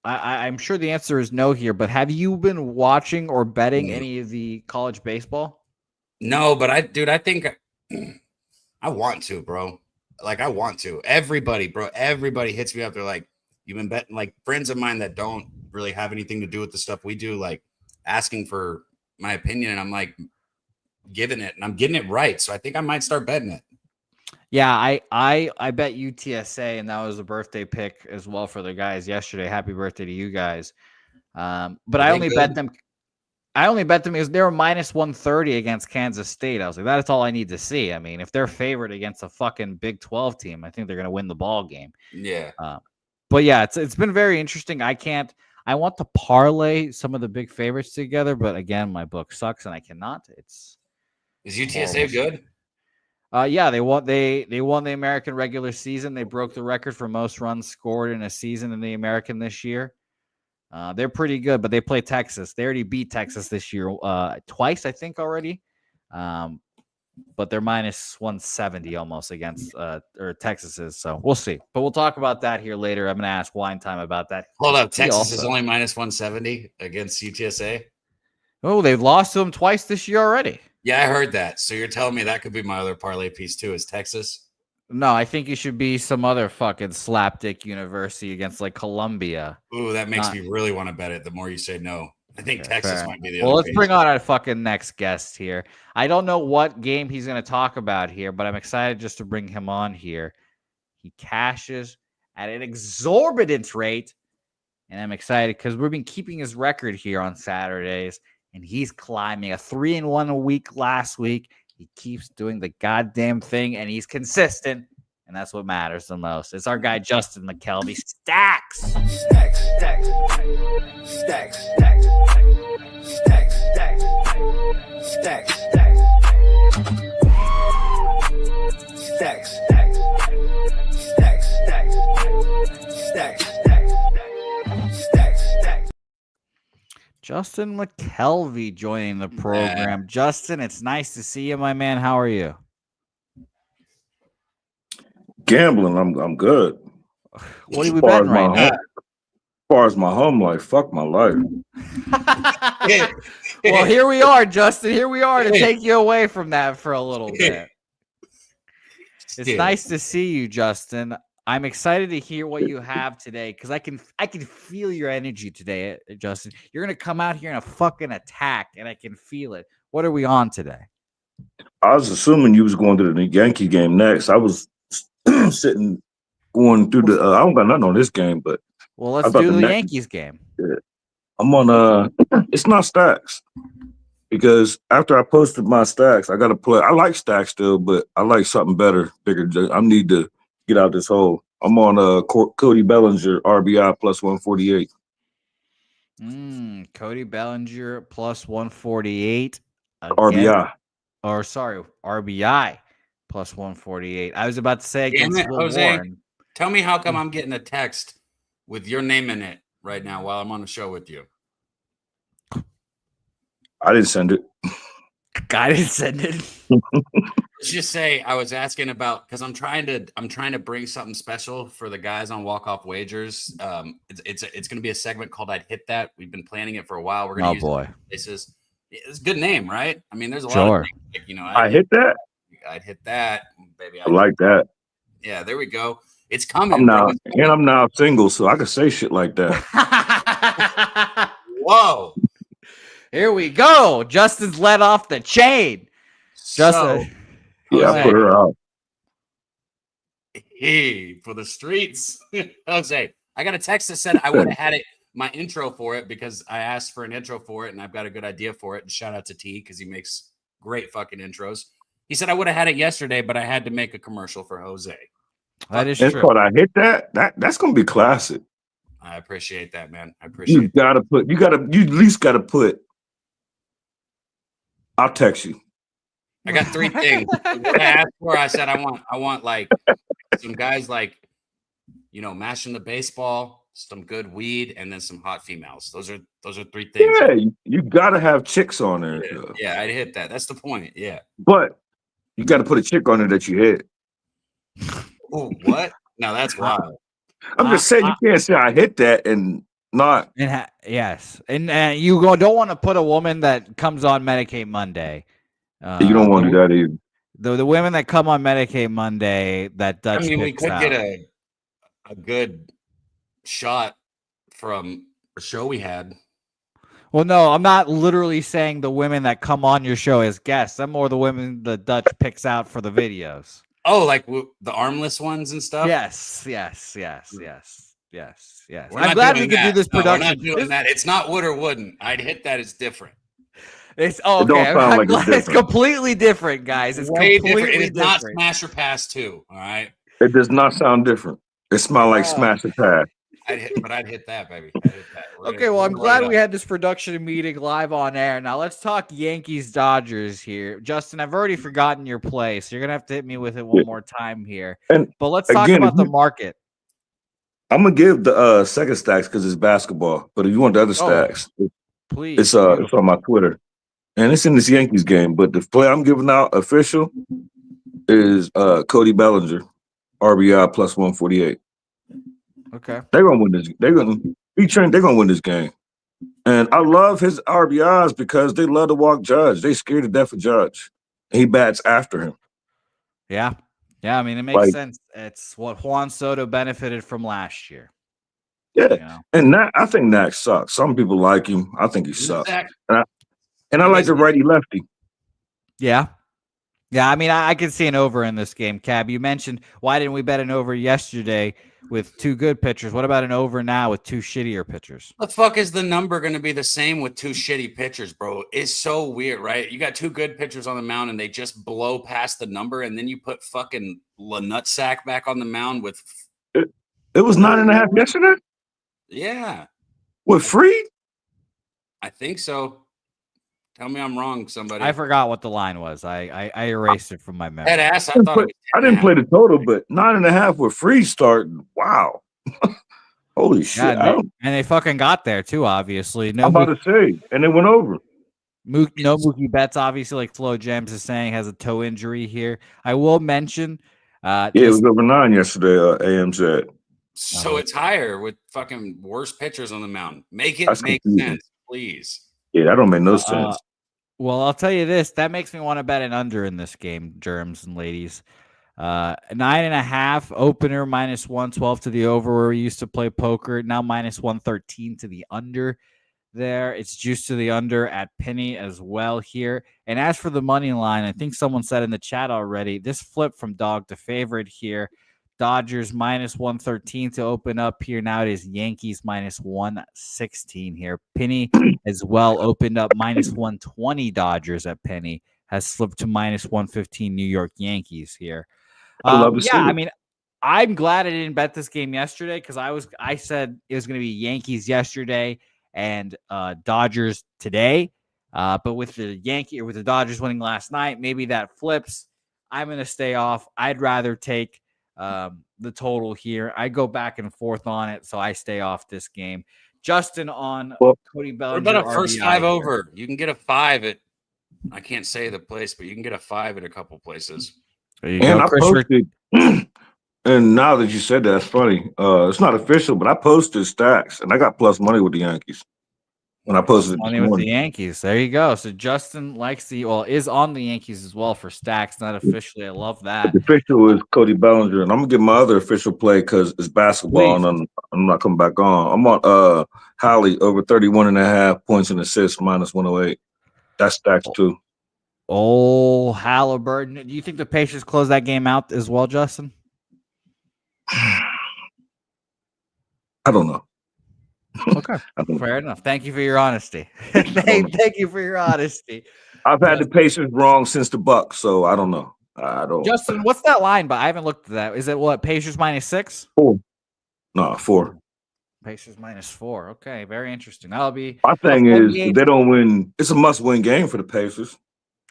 I'm sure the answer is no here, but have you been watching or betting any of the college baseball? No, but I think I want to, bro. I want to. Everybody hits me up. They're like, you've been betting, friends of mine that don't really have anything to do with the stuff we do, asking for my opinion. And I'm giving it, and I'm getting it right. So I think I might start betting it. Yeah, I bet UTSA, and that was a birthday pick as well for the guys yesterday. Happy birthday to you guys. But I only bet them. I only bet them because they were minus 130 against Kansas State. I was like, that's all I need to see. I mean, if they're favored against a fucking Big 12 team, I think they're going to win the ball game. Yeah. But yeah, it's been very interesting. I want to parlay some of the big favorites together, but again, my book sucks and I cannot. Is UTSA good? Yeah, they won the American regular season. They broke the record for most runs scored in a season in the American this year. They're pretty good, but they play Texas. They already beat Texas this year twice, I think, already. But they're minus 170 almost against or Texas is. So we'll see. But we'll talk about that here later. I'm going to ask Wine Time about that. Hold up. Texas is only minus 170 against UTSA? Oh, they've lost to them twice this year already. Yeah, I heard that. So you're telling me that could be my other parlay piece too, is Texas? No, I think you should be some other fucking slapdick university against Columbia. Ooh, that makes me really want to bet it the more you say no. I think Texas might be the other. Well, let's bring on our fucking next guest here. I don't know what game he's going to talk about here, but I'm excited just to bring him on here. He cashes at an exorbitant rate, and I'm excited because we've been keeping his record here on Saturdays, and he's climbing a 3-1 a week last week. He keeps doing the goddamn thing, and he's consistent, and that's what matters the most. It's our guy, Justin McKelvey. Stacks. Stacks, stacks, stacks, stacks, stacks, stacks, stacks, stacks, stacks, stacks, stacks, stacks. Justin McKelvey joining the program. Justin, it's nice to see you, my man. How are you? Gambling, I'm good. What are we betting right now? As far as my home life, fuck my life. Well, here we are, Justin. Here we are to take you away from that for a little bit. It's nice to see you, Justin. I'm excited to hear what you have today because I can feel your energy today, Justin. You're gonna come out here in a fucking attack, and I can feel it. What are we on today? I was assuming you was going to the Yankee game next. I was sitting going through the. I don't got nothing on this game, but well, let's do the Yankees game. Yeah. I'm on. It's not stacks because after I posted my stacks, I got to play. I like stacks still, but I like something better, bigger. I need to get out this hole. I'm on Cody Bellinger RBI plus 148. Cody Bellinger plus 148. RBI. Or sorry, RBI plus 148. I was about to say against Jose. Warren. Tell me how come I'm getting a text with your name in it right now while I'm on the show with you. I didn't send it. I didn't send it. Let's just say I was asking about because I'm trying to bring something special for the guys on walk-off wagers. It's going to be a segment called "I'd Hit That." We've been planning it for a while. We're going to use boy. places. It's a good name, right? I mean, there's a lot Sure. of things, like, I hit that. I'd hit that, baby. I like that. Yeah, there we go. It's coming. I'm now single, so I can say shit like that. Whoa. Here we go. Justin's let off the chain. Justin. Yeah, I put her out. Hey, for the streets. Jose, I got a text that said I would have had it, my intro for it, because I asked for an intro for it, and I've got a good idea for it. And shout out to T, because he makes great fucking intros. He said I would have had it yesterday, but I had to make a commercial for Jose. That is it's true. called I Hit That. That's gonna be classic. I appreciate that, man. I appreciate you at least gotta put. I'll text you. I got three things. What I asked for, I said I want like some guys like, mashing the baseball, some good weed, and then some hot females. Those are three things. Yeah, you gotta have chicks on there. Yeah, I'd hit that. That's the point. Yeah. But you gotta put a chick on there that you hit. Oh, what? No, that's wild. I'm just saying you can't say I hit that and not. Yes, and you don't want to put a woman that comes on Medicaid Monday. You don't want to do that either. The women that come on Medicaid Monday, that Dutch. I mean, we could out. get a good shot from a show we had. Well, no, I'm not literally saying the women that come on your show as guests. I'm more the women the Dutch picks out for the videos. Oh, like the armless ones and stuff? Yes. I'm glad we could do this production. We're not doing that. It's not wood or wouldn't. I'd hit that. It's different. It's okay. It's completely different, guys. It's way completely different. It's not different. Smash or Pass 2. All right. It does not sound different. It smells like Smash or Pass. I'd hit that, baby. I'd hit that. Okay, well, I'm glad we had this production meeting live on air. Now let's talk Yankees Dodgers here. Justin, I've already forgotten your play, so you're gonna have to hit me with it one more time here. But let's talk about the market. I'm gonna give the second stacks because it's basketball. But if you want the other stacks, please, it's on my Twitter. And it's in this Yankees game, but the play I'm giving out official is Cody Bellinger, RBI plus 148. Okay. They're gonna win this. They're gonna win this game. And I love his RBIs because they love to walk Judge. They scared to death of Judge. He bats after him. Yeah. I mean, it makes sense. It's what Juan Soto benefited from last year. Yeah. And I think Nax sucks. Some people like him. I think he sucks. And I like the righty lefty. Yeah. I mean, I could see an over in this game. Cab, you mentioned why didn't we bet an over yesterday with two good pitchers? What about an over now with two shittier pitchers? The fuck is the number going to be the same with two shitty pitchers, bro? It's so weird, right? You got two good pitchers on the mound and they just blow past the number, and then you put fucking Nutsack back on the mound with. It was 9.5 yesterday. Yeah. With Freed? I think so. Tell me I'm wrong, somebody. I forgot what the line was. I erased it from my memory. That ass, I didn't play the total, but 9.5 with Freed starting. Wow. Holy shit! Yeah, and they fucking got there too. Obviously, I'm about to say, and it went over. No Mookie Betts, obviously, like Flo Gems is saying, has a toe injury here. I will mention, Yeah, it was over 9 yesterday. AM said. So it's higher with fucking worse pitchers on the mound. Make it That's make confusing. sense, please. Yeah, that don't make no sense. Well, I'll tell you this. That makes me want to bet an under in this game, germs and ladies. 9.5 opener, -112 to the over where we used to play poker. Now -113 to the under there. It's juiced to the under at penny as well here. And as for the money line, I think someone said in the chat already, this flip from dog to favorite here. Dodgers -113 to open up here. Now it is Yankees -116 here. Penny as well opened up -120 Dodgers at penny. Has slipped to -115 New York Yankees here. I love to see it. I mean, I'm glad I didn't bet this game yesterday because I said it was going to be Yankees yesterday and Dodgers today. But with the Dodgers winning last night, maybe that flips. I'm going to stay off. I'd rather take the total here. I go back and forth on it, so I stay off this game. Justin on Cody Bellinger. What about a first RBI 5 here. over? You can get a 5 at, I can't say the place, but you can get a 5 at a couple places. There you And go, I posted, and now that you said that, it's funny. It's not official, but I posted stacks, and I got plus money with the Yankees when I posted it Money this with morning. the Yankees. There you go. So Justin is on the Yankees as well for stacks, not officially. I love that. The official is Cody Bellinger, and I'm gonna get my other official play because it's basketball, Please. and I'm not coming back on. I'm on Hallie over 31.5 points and assists -108. That's stacks too. Oh, Halliburton. Do you think the Pacers close that game out as well, Justin? I don't know. Okay. Fair enough. Thank you for your honesty. Thank you for your honesty. I've had the Pacers wrong since the Bucks, so I don't know. I don't. Justin, what's that line? But I haven't looked at that. Is it what? Pacers -6? 4. No, 4. Pacers -4. Okay, very interesting. That'll be My thing is, if they don't win, it's a must-win game for the Pacers.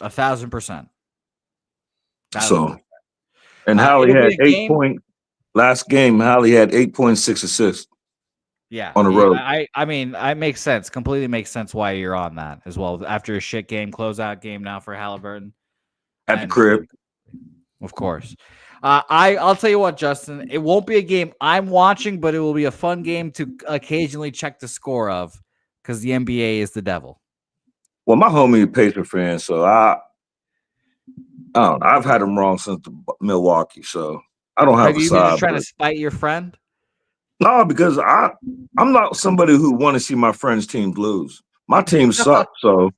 1,000%. So, and Hallie had 8 points last game. Hallie had 8.6 assists. Yeah, on the road. I mean, it makes sense. Completely makes sense why you're on that as well. After a shit game, closeout game now for Halliburton at the crib, of course. I'll tell you what, Justin. It won't be a game I'm watching, but it will be a fun game to occasionally check the score of because the NBA is the devil. Well, my homie is a Pacer fan, so I don't know. I've had him wrong since Milwaukee, so I don't have a you side. Been trying to spite your friend? No, because I'm not somebody who want to see my friends' teams lose. My team sucks, so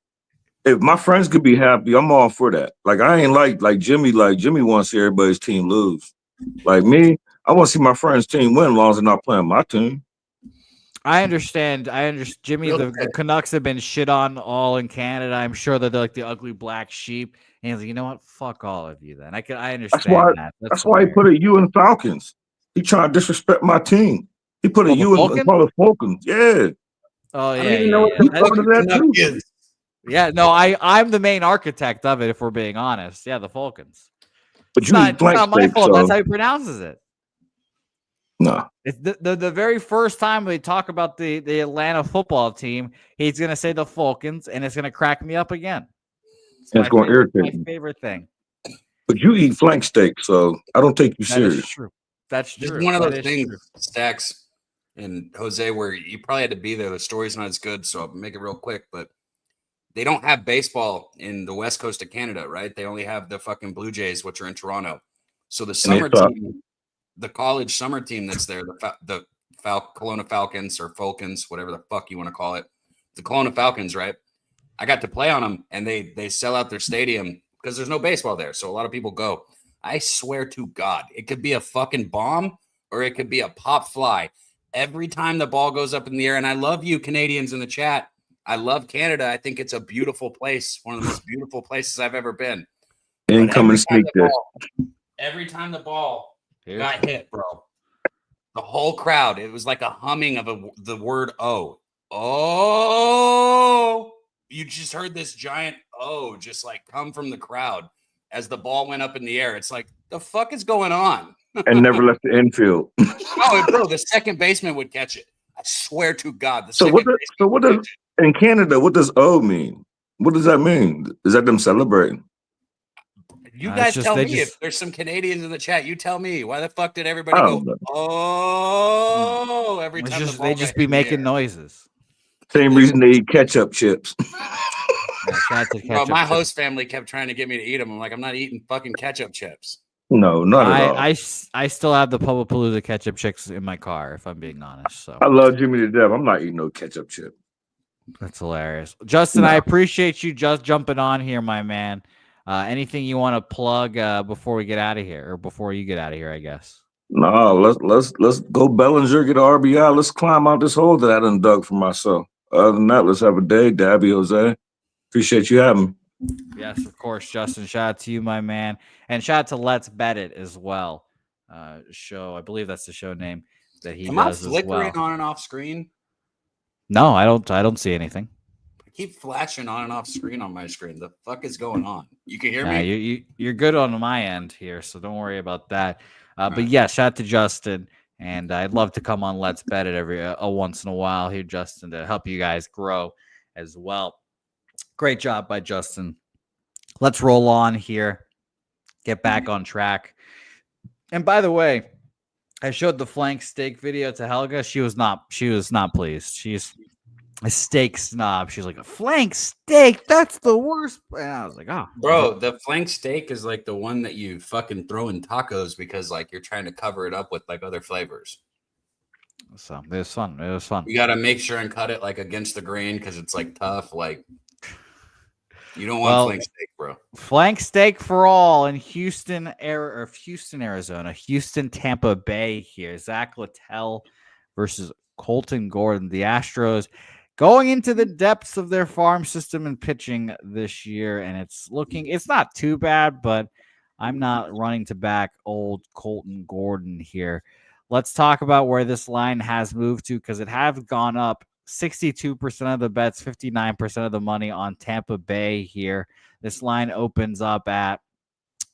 if my friends could be happy, I'm all for that. Like I ain't like Jimmy. Like Jimmy wants to see everybody's team lose. Like me, I want to see my friends' team win as long as they're not playing my team. I understand. Jimmy, the Canucks have been shit on all in Canada. I'm sure that they're like the ugly black sheep. And he's like, you know what? Fuck all of you then. I understand that. That's why he put a U in Falcons. He trying to disrespect my team. He put a U in the Falcons. Yeah. Oh, yeah. I don't even know what the part of that is. Yeah, no, I'm the main architect of it, if we're being honest. Yeah, the Falcons. But it's not my fault. That's how he pronounces it. No. It's the very first time we talk about the Atlanta football team, he's going to say the Falcons, and it's going to crack me up again. It's going to irritate me. My favorite thing. But you eat flank steak, so I don't take you serious. That's true. That's true. It's one of those things, Stacks and Jose, where you probably had to be there. The story's not as good, so I'll make it real quick. But they don't have baseball in the west coast of Canada, right? They only have the fucking Blue Jays, which are in Toronto. So the summer team, the college summer team that's there, the Kelowna Falcons or Falcons, whatever the fuck you want to call it, the Kelowna Falcons, right? I got to play on them, and they sell out their stadium because there's no baseball there. So a lot of people go. I swear to God, it could be a fucking bomb or it could be a pop fly. Every time the ball goes up in the air, and I love you Canadians in the chat. I love Canada. I think it's a beautiful place, one of the most beautiful places I've ever been. Incoming sneak this. Every time the ball got hit, bro, the whole crowd, it was like a humming of the word "oh." Oh, you just heard this giant "oh" just like come from the crowd. as the ball went up in the air. It's like, the fuck is going on? And never left the infield. Oh, bro, the second baseman would catch it. I swear to God, the So second what baseman does in Canada? What does O mean? What does that mean? Is that them celebrating? You It's guys just- tell they me just- if there's some Canadians in the chat. You tell me. Why the fuck did I everybody don't go, know. oh, every It's time just, the ball they got just hit be in the making air? noises. Same reason they eat ketchup chips. Yeah, shout out to Bro, ketchup my chips. host family kept trying to get me to eat them. I'm like, I'm not eating fucking ketchup chips. No, not at all. I still have the Publipalooza ketchup chips in my car, if I'm being honest. So I love Jimmy to death. I'm not eating no ketchup chip. that's hilarious. Justin, No. I appreciate you just jumping on here, my man. Anything you want to plug before we get out of here, or before you get out of here, I guess. No, let's go Bellinger, get an RBI. Let's climb out this hole that I done dug for myself. Other than that, let's have a day. Daby, Jose. Appreciate you having me. Yes, of course, Justin. Shout out to you, my man, and shout out to Let's Bet It as well. Show, I believe that's the show name that he Am I does as well. flickering on and off screen? No, I don't see anything. I keep flashing on and off screen on my screen. The fuck is going on? You can hear Yeah, me? you're good on my end here, so don't worry about that. But right. yeah, shout out to Justin, and I'd love to come on Let's Bet It every once in a while here, Justin, to help you guys grow as well. Great job by Justin. Let's roll on here, get back on track. And by the way, I showed the flank steak video to Helga. She was not pleased. She's a steak snob. She's like, a flank steak? That's the worst. And I was like, oh. Bro, the flank steak is like the one that you fucking throw in tacos because like you're trying to cover it up with like other flavors. So it was fun. It was fun. You got to make sure and cut it like against the grain because it's like tough. Like you don't want flank steak, bro. Flank steak for all in Houston, Arizona. Houston, Tampa Bay here. Zach Littell versus Colton Gordon. The Astros going into the depths of their farm system and pitching this year, and it's not too bad, but I'm not running to back old Colton Gordon here. Let's talk about where this line has moved to, because it has gone up 62% of the bets, 59% of the money on Tampa Bay here. This line opens up at,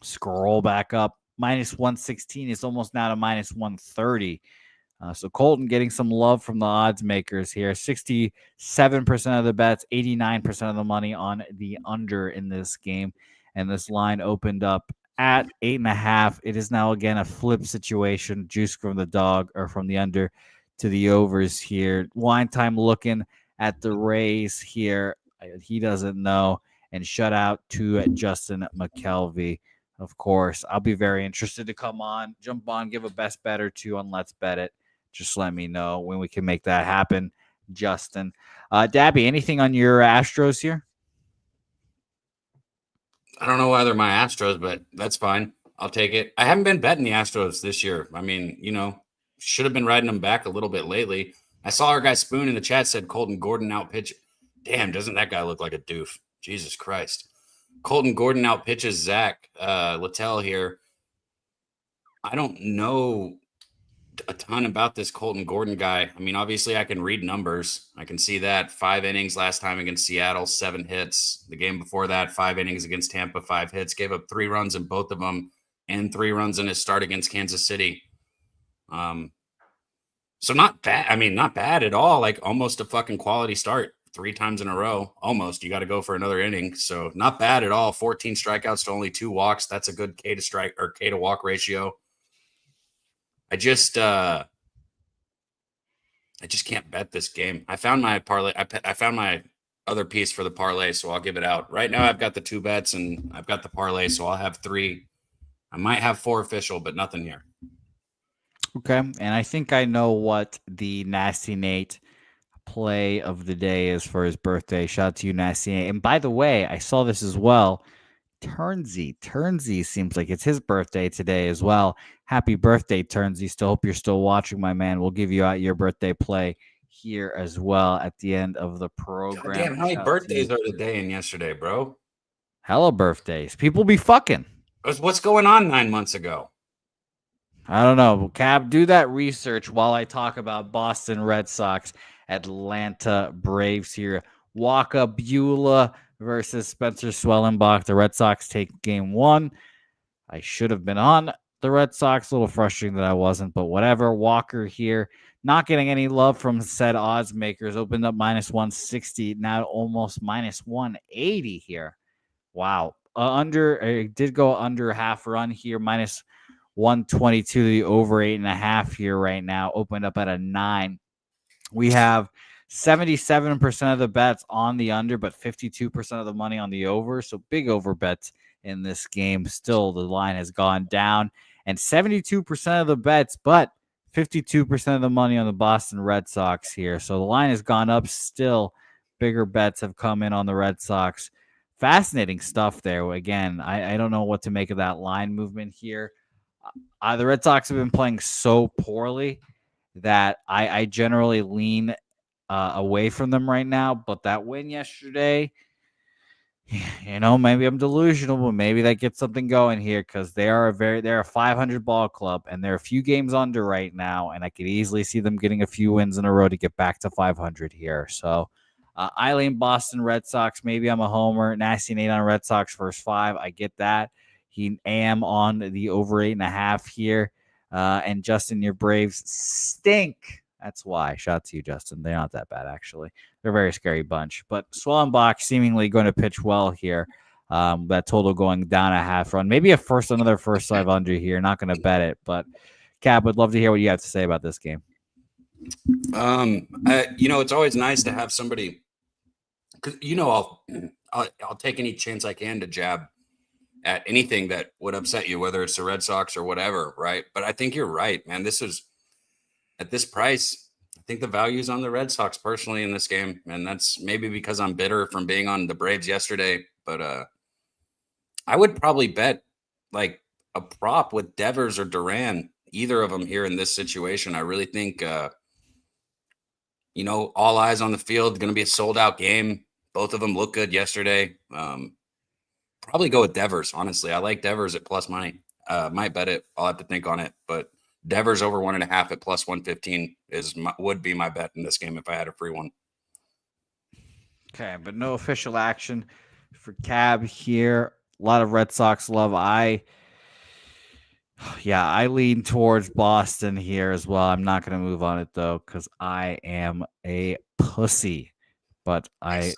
scroll back up, minus 116. It's almost now to minus 130. So Colton getting some love from the odds makers here. 67% of the bets, 89% of the money on the under in this game. And this line opened up at 8.5. It is now again a flip situation. Juice from the dog or from the under to the overs here. Wine time looking at the Rays here. He doesn't know. And shout out to Justin McKelvey. Of course, I'll be very interested to jump on, give a best bet or two on Let's Bet It. Just let me know when we can make that happen, Justin. Daby, anything on your Astros here? I don't know why they're my Astros, but that's fine. I'll take it. I haven't been betting the Astros this year. I mean, should have been riding them back a little bit lately. I saw our guy Spoon in the chat said Colton Gordon outpitch. Damn, doesn't that guy look like a doof? Jesus Christ. Colton Gordon outpitches Zach Littell here. I don't know a ton about this Colton Gordon guy. I mean, obviously I can read numbers. I can see that 5 innings last time against Seattle, 7 hits. The game before that, 5 innings against Tampa, 5 hits, gave up 3 runs in both of them and 3 runs in his start against Kansas City. So not bad. I mean, not bad at all. Like almost a fucking quality start 3 times in a row. Almost. You got to go for another inning. So not bad at all. 14 strikeouts to only 2 walks. That's a good K to walk ratio. I just can't bet this game. I found my parlay. I found my other piece for the parlay, so I'll give it out. Right now I've got the 2 bets and I've got the parlay, so I'll have 3. I might have 4 official, but nothing here. Okay. And I think I know what the Nasty Nate play of the day is for his birthday. Shout out to you, Nasty Nate. And by the way, I saw this as well. Turnsy seems like it's his birthday today as well. Happy birthday, Turnsy. Still hope you're still watching, my man. We'll give you out your birthday play here as well at the end of the program. God damn, how many birthdays are today and yesterday, bro? Hella birthdays. People be fucking. What's going on 9 months ago? I don't know. Cab, do that research while I talk about Boston Red Sox, Atlanta Braves here. Waka Beulah versus Spencer Swellenbach. The Red Sox take game 1. I should have been on the Red Sox. A little frustrating that I wasn't, but whatever. Walker here, not getting any love from said odds makers. Opened up minus 160, now almost minus 180 here. Wow. It did go under half run here, minus 122. The over 8.5 here right now. Opened up at a 9. We have 77% of the bets on the under, but 52% of the money on the over. So big over bets in this game. Still, the line has gone down, and 72% of the bets, but 52% of the money on the Boston Red Sox here. So the line has gone up. Still, bigger bets have come in on the Red Sox. Fascinating stuff there. Again, I don't know what to make of that line movement here. The Red Sox have been playing so poorly that I generally lean away from them right now. But that win yesterday, maybe I'm delusional, but maybe that gets something going here because they're a 500 ball club, and they're a few games under right now, and I could easily see them getting a few wins in a row to get back to 500 here. So I lean Boston Red Sox. Maybe I'm a homer. Nasty Nate on Red Sox first 5. I get that. He am on the over 8.5 here. And Justin, your Braves stink. That's why. Shout out to you, Justin. They're not that bad, actually. They're a very scary bunch. But Swellenbach seemingly going to pitch well here. That total going down a half run. Maybe another first 5 under here. Not going to bet it. But, Cap, would love to hear what you have to say about this game. It's always nice to have somebody – because, I'll take any chance I can to jab at anything that would upset you, whether it's the Red Sox or whatever, right? But I think you're right, man. This is at this price. I think the value's on the Red Sox personally in this game, and that's maybe because I'm bitter from being on the Braves yesterday. But I would probably bet like a prop with Devers or Duran, either of them here in this situation. I really think, all eyes on the field. Going to be a sold out game. Both of them look good yesterday. Probably go with Devers, honestly. I like Devers at plus money. Might bet it. I'll have to think on it. But Devers over 1.5 at plus 115 would be my bet in this game if I had a free one. Okay, but no official action for Cab here. A lot of Red Sox love. I lean towards Boston here as well. I'm not going to move on it, though, because I am a pussy. But I'm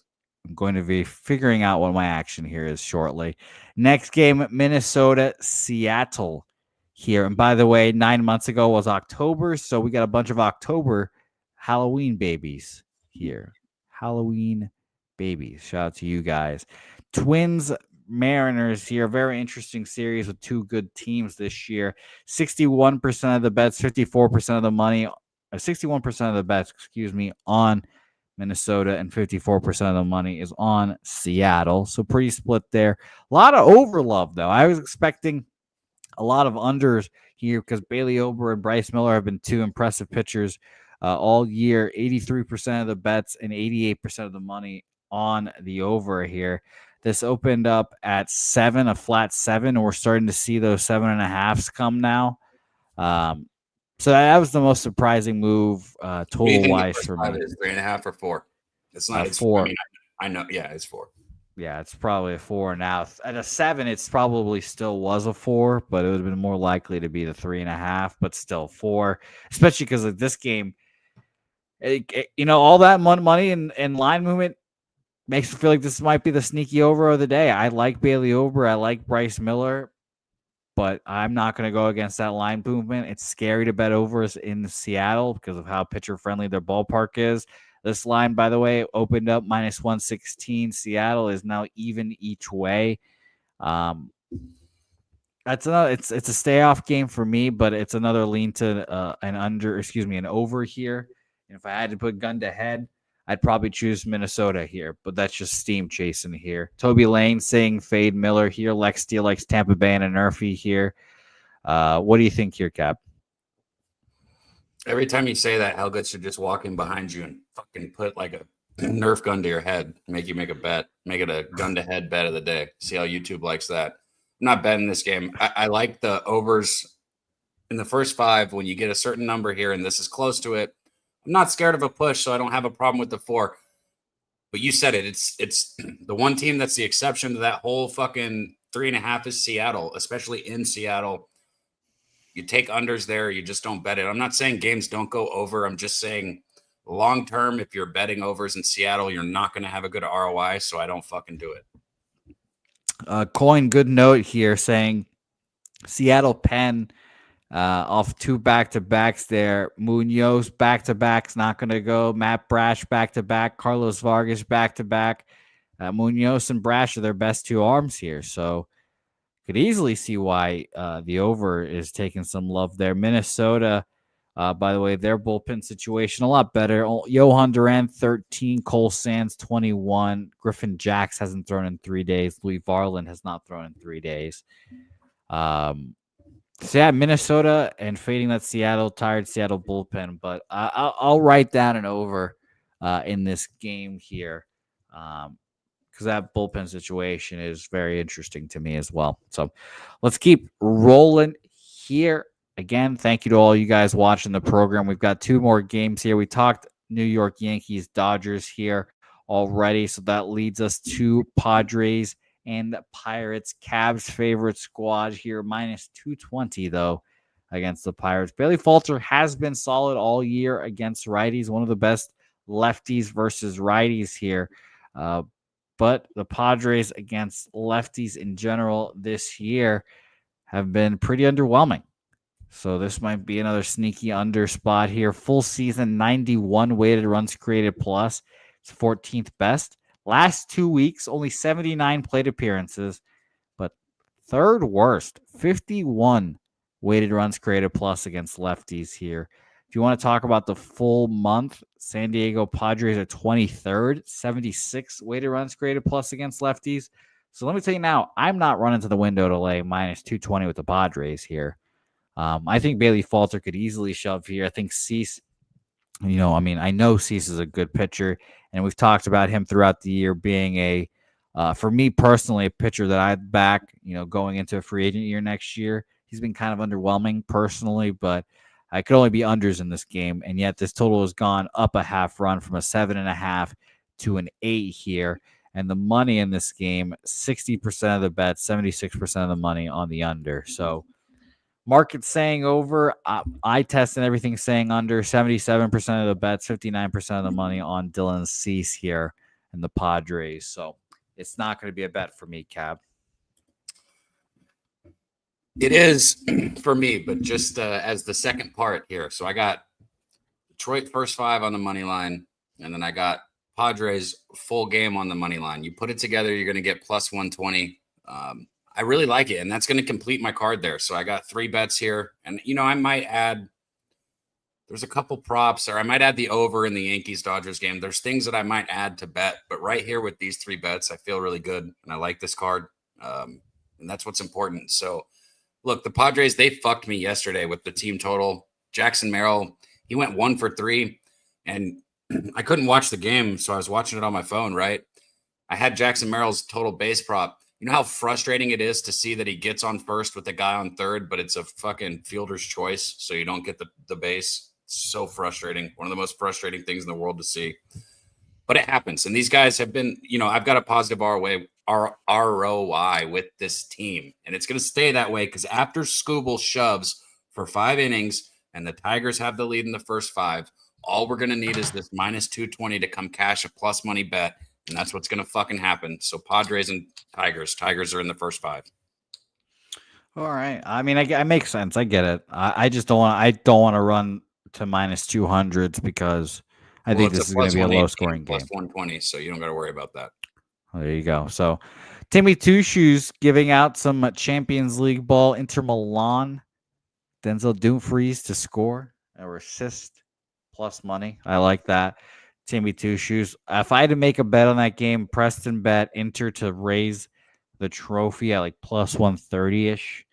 going to be figuring out what my action here is shortly. Next game, Minnesota, Seattle here. And by the way, 9 months ago was October, so we got a bunch of October Halloween babies here. Halloween babies. Shout out to you guys. Twins, Mariners here. Very interesting series with two good teams this year. 61% of the bets, 54% of the money, 61% of the bets, on Minnesota, and 54% of the money is on Seattle. So pretty split there. A lot of overlove, though. I was expecting a lot of unders here because Bailey Ober and Bryce Miller have been two impressive pitchers all year. 83% of the bets and 88% of the money on the over here. This opened up at 7, a flat 7, and we're starting to see those 7.5s come now. So that was the most surprising move total wise for me. Is 3.5 or 4? It's not 4. I know. Yeah, it's 4. Yeah, it's probably a 4 now. At a 7, it's probably still was a 4, but it would have been more likely to be the 3.5, but still 4, especially because of this game. All that money and line movement makes me feel like this might be the sneaky over of the day. I like Bailey Ober. I like Bryce Miller, but I'm not going to go against that line movement. It's scary to bet overs in Seattle because of how pitcher-friendly their ballpark is. This line, by the way, opened up minus 116. Seattle is now even each way. That's another. It's a stay-off game for me, but it's another lean to an over here. And if I had to put gun to head, I'd probably choose Minnesota here, but that's just steam chasing here. Toby Lane saying fade Miller here. Lex Steele likes Tampa Bay and a Nerfy here. What do you think here, Cap? Every time you say that, Helgut should just walk in behind you and fucking put like a Nerf gun to your head, make you make a bet, make it a gun to head bet of the day. See how YouTube likes that. I'm not betting this game. I like the overs in the first 5 when you get a certain number here, and this is close to it. I'm not scared of a push, so I don't have a problem with the 4. But you said it. It's the one team that's the exception to that whole fucking 3.5 is Seattle, especially in Seattle. You take unders there. You just don't bet it. I'm not saying games don't go over. I'm just saying long term, if you're betting overs in Seattle, you're not going to have a good ROI. So I don't fucking do it. Coin good note here saying Seattle Penn off 2 back-to-backs there. Munoz back-to-back's not going to go. Matt Brash back-to-back. Carlos Vargas back-to-back. Munoz and Brash are their best 2 arms here. So could easily see why the over is taking some love there. Minnesota, by the way, their bullpen situation a lot better. Johan Duran, 13. Cole Sands, 21. Griffin Jacks hasn't thrown in 3 days. Louis Varland has not thrown in 3 days. So yeah, Minnesota and fading that tired Seattle bullpen, but I'll write down an over in this game here because that bullpen situation is very interesting to me as well. So let's keep rolling here. Again, thank you to all you guys watching the program. We've got 2 more games here. We talked New York Yankees, Dodgers here already, so that leads us to Padres and Pirates. Cavs favorite squad here, minus 220 though against the Pirates. Bailey Falter has been solid all year against righties, one of the best lefties versus righties here. But the Padres against lefties in general this year have been pretty underwhelming. So this might be another sneaky under spot here. Full season, 91 weighted runs created plus. It's 14th best. Last 2 weeks, only 79 plate appearances, but 3rd worst, 51 weighted runs created plus against lefties here. If you want to talk about the full month, San Diego Padres are 23rd, 76 weighted runs created plus against lefties. So let me tell you now, I'm not running to the window to lay minus 220 with the Padres here. I think Bailey Falter could easily shove here. I think Cease, I know Cease is a good pitcher, and we've talked about him throughout the year being for me personally, a pitcher that I'd back, going into a free agent year next year. He's been kind of underwhelming personally, but I could only be unders in this game, and yet this total has gone up a half run from a 7.5 to an 8 here. And the money in this game, 60% of the bets, 76% of the money on the under. So market saying over, I test and everything saying under, 77% of the bets, 59% of the money on Dylan Cease here and the Padres. So it's not going to be a bet for me, Cab. It is for me, but just as the second part here. So I got Detroit first 5 on the money line, and then I got Padres full game on the money line. You put it together, you're going to get plus 120. I really like it, and that's going to complete my card there. So I got 3 bets here, and I might add. There's a couple props, or I might add the over in the Yankees-Dodgers game. There's things that I might add to bet, but right here with these 3 bets, I feel really good, and I like this card, and that's what's important. So, look, the Padres, they fucked me yesterday with the team total. Jackson Merrill, he went 1 for 3, and I couldn't watch the game, so I was watching it on my phone, right? I had Jackson Merrill's total base prop. You know how frustrating it is to see that he gets on first with the guy on third, but it's a fucking fielder's choice, so you don't get the base. It's so frustrating. One of the most frustrating things in the world to see. But it happens. And these guys have been, I've got a positive ROI with this team. And it's going to stay that way because after Skubal shoves for 5 innings and the Tigers have the lead in the first 5, all we're going to need is this minus 220 to come cash a plus money bet. And that's what's going to fucking happen. So Padres and Tigers. Tigers are in the first 5. All right. I mean, I make sense. I get it. I just don't want. I don't want to run to minus 200s because I think this is going to be a low scoring game. Plus 120, so you don't got to worry about that. Well, there you go. So Timmy Two Shoes giving out some Champions League ball. Inter Milan, Denzel Dumfries to score or assist plus money. I like that. Timmy Two Shoes. If I had to make a bet on that game, Preston bet Inter to raise the trophy at like plus 130-ish.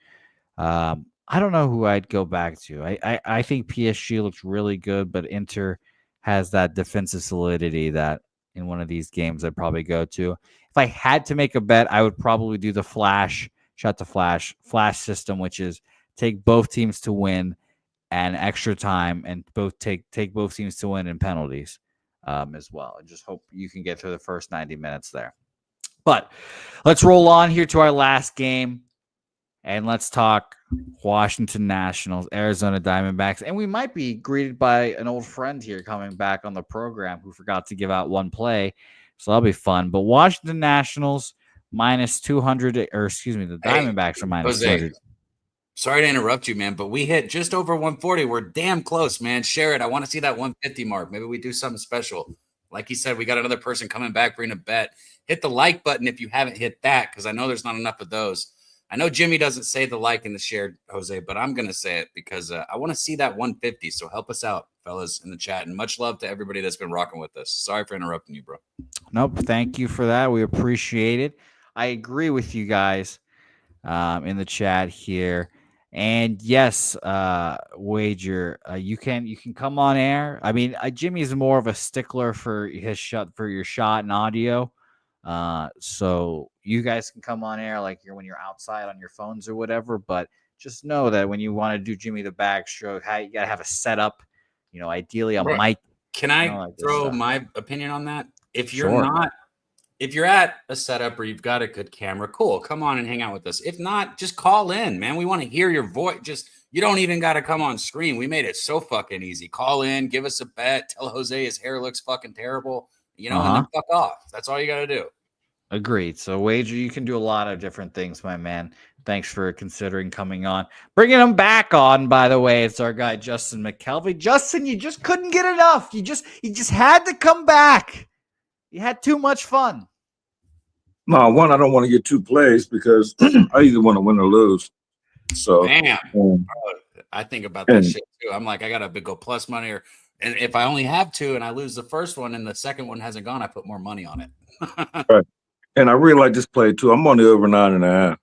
I don't know who I'd go back to. I think PSG looks really good, but Inter has that defensive solidity that in one of these games I'd probably go to. If I had to make a bet, I would probably do the flash system, which is take both teams to win and extra time and take both teams to win in penalties. as well. And just hope you can get through the first 90 minutes there. But let's roll on here to our last game. And let's talk Washington Nationals, Arizona Diamondbacks. And we might be greeted by an old friend here coming back on the program who forgot to give out one play. So that'll be fun. But Washington Nationals minus 200, or excuse me, the Diamondbacks are minus Jose, 200. Sorry to interrupt you, man, but we hit just over 140. We're damn close, man. Share it. I want to see that 150 mark. Maybe we do something special. Like you said, we got another person coming back, bringing a bet. Hit the like button if you haven't hit that, because I know there's not enough of those. I know Jimmy doesn't say the like and the share, Jose, but I'm going to say it because I want to see that 150. So help us out, fellas, in the chat. And much love to everybody that's been rocking with us. Sorry for interrupting you, bro. Nope. Thank you for that. We appreciate it. I agree with you guys in the chat here. And yes, Wager, you can come on air. I mean, Jimmy's more of a stickler for his for your shot and audio. So you guys can come on air like when you're outside on your phones or whatever, but just know that when you want to do Jimmy the Bag Stroke, you got to have a setup, ideally a mic. Can I throw my opinion on that? If you're at a setup or you've got a good camera, cool, come on and hang out with us. If not, just call in, man. We want to hear your voice. You don't even got to come on screen. We made it so fucking easy. Call in, give us a bet, tell Jose his hair looks fucking terrible, and then fuck off. That's all you got to do. Agreed. So, Wager, you can do a lot of different things, my man. Thanks for considering coming on. Bringing him back on, by the way, it's our guy, Justin McKelvey. Justin, you just couldn't get enough. You just had to come back. You had too much fun. No, one, I don't want to get two plays because I either want to win or lose. So, damn. I think about that shit too. I'm like, I got a big go plus money, and if I only have two and I lose the first one and the second one hasn't gone, I put more money on it. Right. And I really like this play too. I'm on the over 9.5.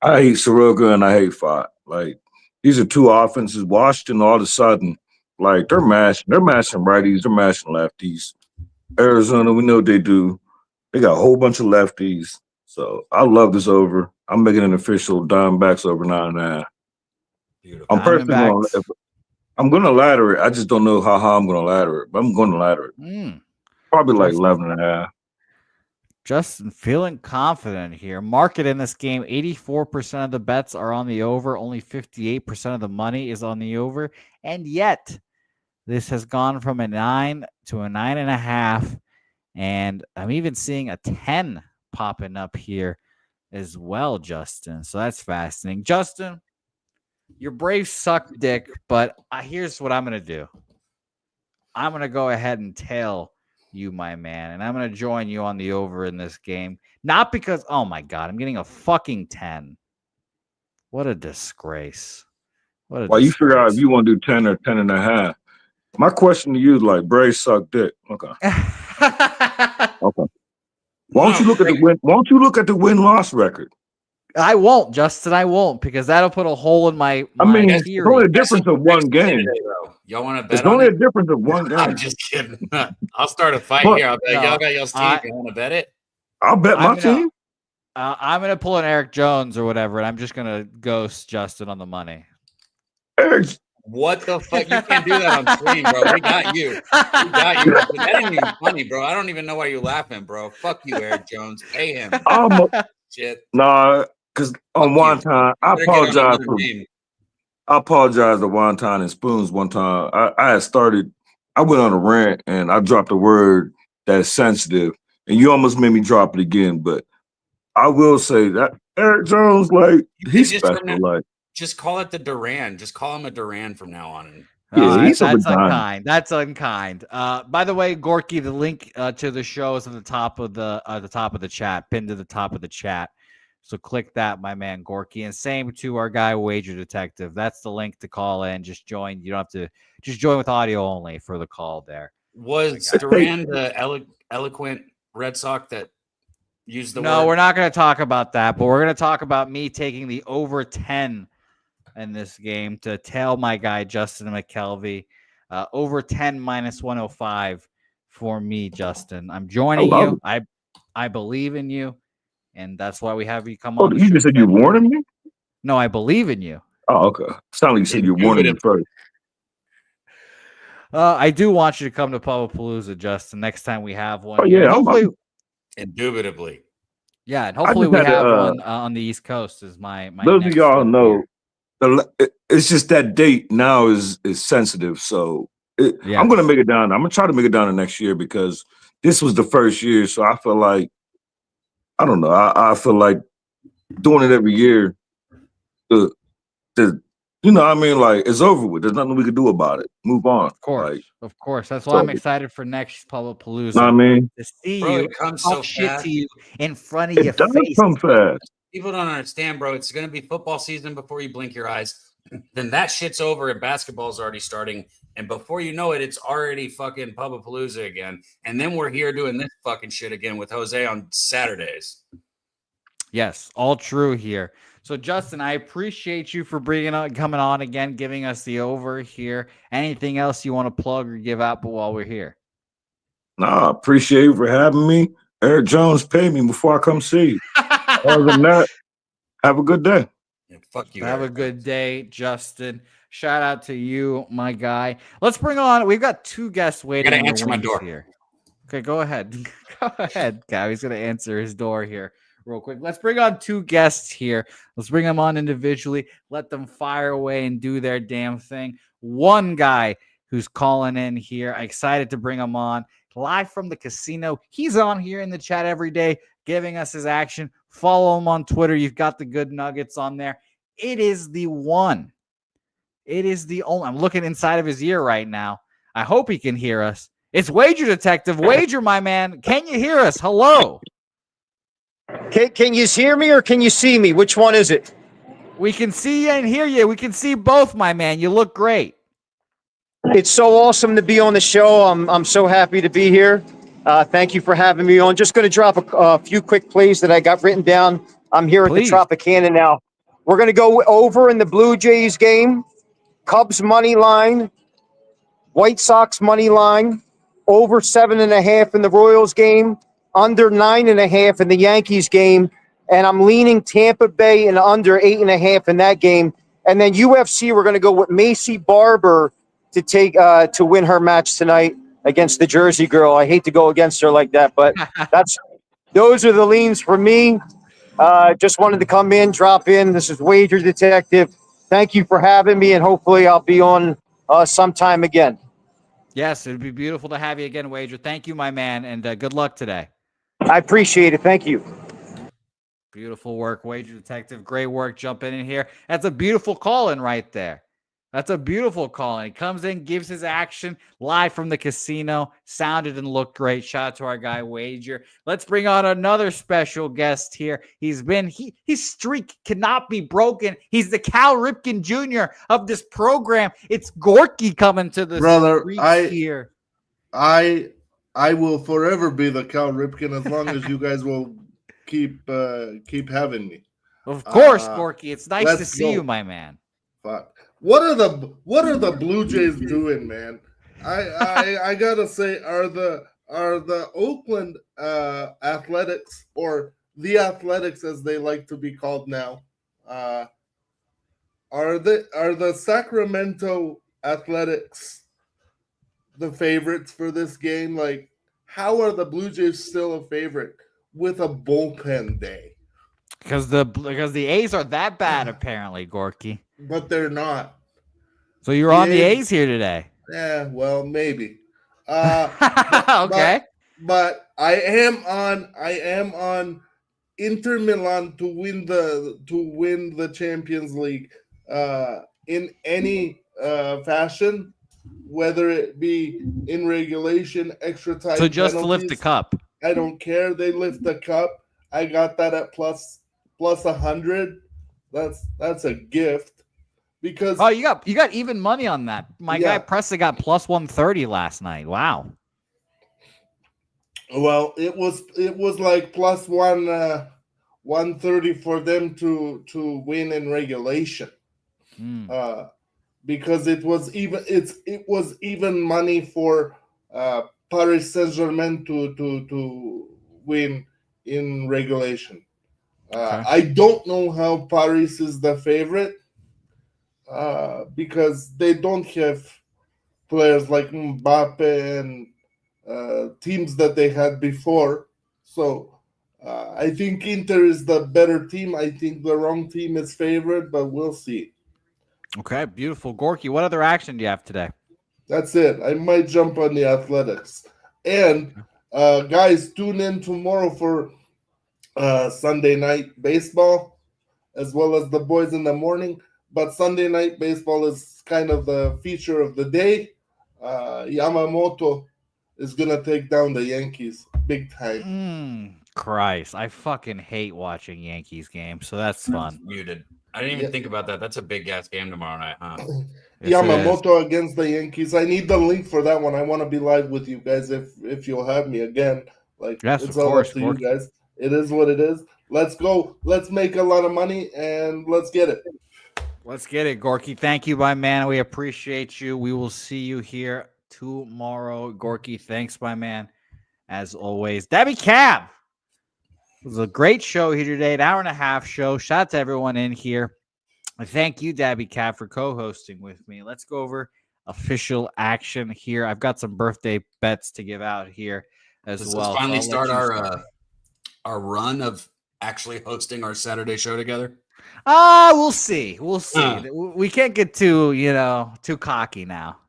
I hate Soroka and I hate Fott. Like, these are two offenses. Washington, all of a sudden, like they're mashing righties, they're mashing lefties. Arizona, we know what they do. They got a whole bunch of lefties. So I love this over. I'm making an official Diamondbacks over 9.5. I'm personally I'm going to ladder it. I just don't know how high I'm going to ladder it, but I'm going to ladder it. Probably like 11.5. Justin feeling confident here. Market in this game, 84% of the bets are on the over. Only 58% of the money is on the over. And yet, this has gone from a 9 to a 9.5. And I'm even seeing a 10 popping up here as well, Justin. So that's fascinating. Justin, your Braves suck dick, but here's what I'm going to do. I'm going to go ahead and tail you, my man, and I'm going to join you on the over in this game. Not because, oh my God, I'm getting a fucking 10. What a disgrace. Well, you figure out if you want to do 10 or 10.5. My question to you is like, Braves suck dick. Okay. Okay. Why don't you look at the win? Why don't you look at the win-loss record? I won't, Justin. I won't, because that'll put a hole in my. I mean, it's only a difference of one game. Y'all want to bet? It's only a difference of one game. I'm just kidding. I'll start a fight here. I'll bet y'all got y'all's team. You want to bet it? I'll bet my team. I'm gonna pull an Eric Jones or whatever, and I'm just gonna ghost Justin on the money. Eric. What the fuck? You can't do that on stream, bro. We got you. We got you. That ain't even funny, bro. I don't even know why you're laughing, bro. Fuck you, Eric Jones. Pay him. Shit. Nah, because on one time, I apologize to Wonton and Spoons one time. I went on a rant and I dropped a word that's sensitive, and you almost made me drop it again. But I will say that Eric Jones, like, he's special. Like, just call it the Duran. Just call him a Duran from now on. That's unkind. That's unkind. By the way, Gorky, the link to the show is at the top of the chat, pinned to the top of the chat. So click that, my man Gorky, and same to our guy Wager Detective. That's the link to call in. Just join. You don't have to. Just join with audio only for the call. There was Duran the eloquent Red Sox that used the. No, word? We're not going to talk about that, but we're going to talk about me taking the over 10 in this game to tail my guy Justin McKelvey. Over 10 minus 105 for me, Justin. I'm joining you. I believe in you, and that's why we have you come on. You just said you're warning me? No, I believe in you. Oh, okay. Sound like you said you're warning me first. I do want you to come to Palooza, Justin, next time we have one. Oh here. yeah, Hopefully, Indubitably. yeah, and I hopefully just we had to, have one on the East Coast. Is my those of next y'all step know here. it's just that date now is sensitive. So I'm Yes. gonna make it down. I'm gonna try to make it down the next year because this was the first year. So I feel like I don't know. I feel like doing it every year. The you know what I mean, like it's over with. There's nothing we can do about it. Move on. Like Of course. That's why so, I'm excited for next Palooza. know what I mean? To see Bro, you it comes talk so shit fast. to you in front of your It does face. come fast. People don't understand, bro. It's going to be football season before you blink your eyes. Then that shit's over and basketball's already starting. And before you know it, it's already fucking Palooza again. And then we're here doing this fucking shit again with Jose on Saturdays. Yes, all true here. So, Justin, I appreciate you for coming on again, giving us the over here. Anything else you want to plug or give out while we're here? Nah, appreciate you for having me. Eric Jones, pay me before I come see you. Other than that, have a good day. Yeah, fuck you. Have Eric. a good day, Justin. Shout out to you, my guy. Let's bring on. We've got two guests waiting. Gotta in the answer my wings door here. Okay, go ahead. Go ahead, Gav. He's gonna answer his door here real quick. Let's bring on two guests here. Let's bring them on individually. Let them fire away and do their damn thing. One guy who's calling in here. I'm excited to bring him on live from the casino. He's on here in the chat every day, giving us his action. Follow him on Twitter. You've got the good nuggets on there. It is the one. It is the only. I'm looking inside of his ear right now. I hope he can hear us. It's Wager Detective. Wager, my man. Can you hear us? Hello. Can you hear me or can you see me? Which one is it? We can see you and hear you. We can see both, my man. You look great. It's so awesome to be on the show. I'm so happy to be here. Thank you for having me on. Just going to drop a few quick plays that I got written down. I'm here Please. at the Tropicana now. We're going to go over in the Blue Jays game. Cubs money line, White Sox money line, over 7.5 in the Royals game, under 9.5 in the Yankees game, and I'm leaning Tampa Bay and under 8.5 in that game. And then UFC, we're going to go with Macy Barber to take to win her match tonight against the Jersey Girl. I hate to go against her like that, but those are the leans for me. Just wanted to come in, drop in. This is Wager Detective. Thank you for having me, and hopefully I'll be on sometime again. Yes, it'd be beautiful to have you again, Wager. Thank you, my man, and good luck today. I appreciate it. Thank you. Beautiful work, Wager Detective. Great work jumping in here. That's a beautiful call-in right there. That's a beautiful call-in. He comes in, gives his action live from the casino. Sounded and looked great. Shout out to our guy, Wager. Let's bring on another special guest here. His streak cannot be broken. He's the Cal Ripken Jr. of this program. It's Gorky coming to the street here. I will forever be the Cal Ripken as long as you guys will keep having me. Of course, Gorky. It's nice to see go. you, my man. Fuck. What are the Blue Jays doing, man? I gotta say, are the Oakland Athletics, or the Athletics as they like to be called now, are the Sacramento Athletics the favorites for this game? Like, how are the Blue Jays still a favorite with a bullpen day? Because the A's are that bad, apparently, Gorky. But they're not. So you're on the A's here today. Yeah, well, maybe. Okay. But I am on Inter Milan to win the Champions League in any fashion, whether it be in regulation, extra time. So just penalties. lift the cup. I don't care. They lift the cup. I got that at plus 100. That's a gift. Because you got even money on that. My guy Pressa got plus 130 last night. Wow. Well, it was like plus 130 for them to win in regulation. Because it was even money for Paris Saint-Germain to win in regulation. Okay. I don't know how Paris is the favorite. Because they don't have players like Mbappe and teams that they had before. So I think Inter is the better team. I think the wrong team is favored, but we'll see. Okay, beautiful. Gorky, what other action do you have today? That's it. I might jump on the Athletics. And guys, tune in tomorrow for Sunday night baseball, as well as the boys in the morning. But Sunday night baseball is kind of the feature of the day. Yamamoto is going to take down the Yankees big time. Christ, I fucking hate watching Yankees games, so that's fun. Muted. I didn't even think about that. That's a big ass game tomorrow night, huh? Yes, it is. Yamamoto against the Yankees. I need the link for that one. I want to be live with you guys if you'll have me again. Like, Yes, it's of all course, up to Gorky. you guys. It is what it is. Let's go. Let's make a lot of money and let's get it. Let's get it, Gorky. Thank you, my man. We appreciate you. We will see you here tomorrow. Gorky, thanks, my man. As always, Daby Cab. It was a great show here today, an hour and a half show. Shout out to everyone in here. Thank you, Daby Cab, for co-hosting with me. Let's go over official action here. I've got some birthday bets to give out here as Does well. this finally So I'll let start you our run of actually hosting our Saturday show together? We'll see. We'll see. We can't get too cocky now.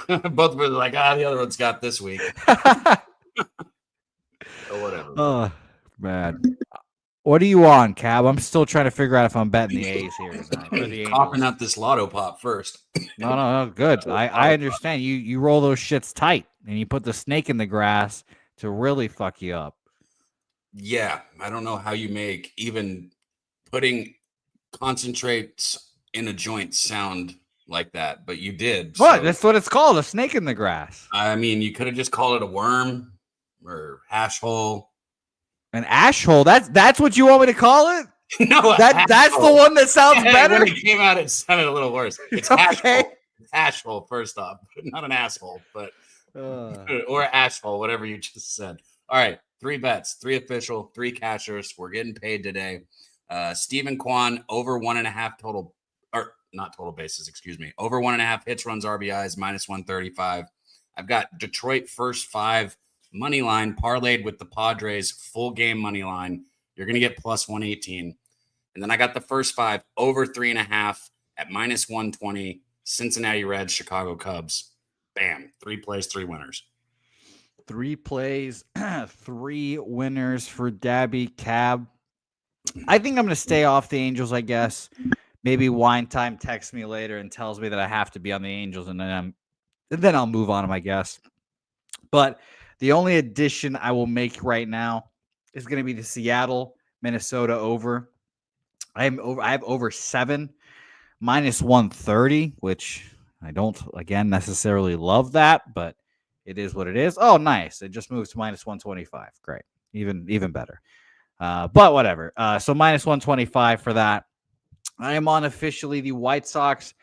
Both were like, the other one's got this week. Or whatever. Oh, man. What are you on, Cab? I'm still trying to figure out if I'm betting the A's here tonight. Or the Coughing Angels. up this lotto pop first. No, good. I understand. You roll those shits tight, and you put the snake in the grass to really fuck you up. Yeah, I don't know how you make even putting concentrates in a joint sound like that, but you did. What? So, That's what it's called, a snake in the grass. I mean, you could have just called it a worm or hash hole. An ash hole. That's what you want me to call it? No, That's the one that sounds better. When it came out, it sounded a little worse. It's hash Okay. hole. It's hash hole, first off. Not an asshole, but or ash hole, whatever you just said. All right. 3 bets, 3 official, 3 cashers. We're getting paid today. Stephen Kwan over 1.5 total, or not total bases, excuse me. Over 1.5 hits, runs, RBIs, minus 135. I've got Detroit first 5 money line parlayed with the Padres full game money line. You're going to get plus 118. And then I got the first 5 over 3.5 at minus 120. Cincinnati Reds, Chicago Cubs. Bam. 3 plays, 3 winners. 3 plays, 3 winners for Daby Cab. I think I'm going to stay off the Angels, I guess. Maybe Wine Time texts me later and tells me that I have to be on the Angels, and then I'll move on them, I guess. But the only addition I will make right now is going to be the Seattle, Minnesota over. I have over 7, minus 130, which I don't, again, necessarily love that, but it is what it is. Oh, nice. It just moves to minus 125. Great. Even better. But whatever. So minus 125 for that. I am on officially the White Sox,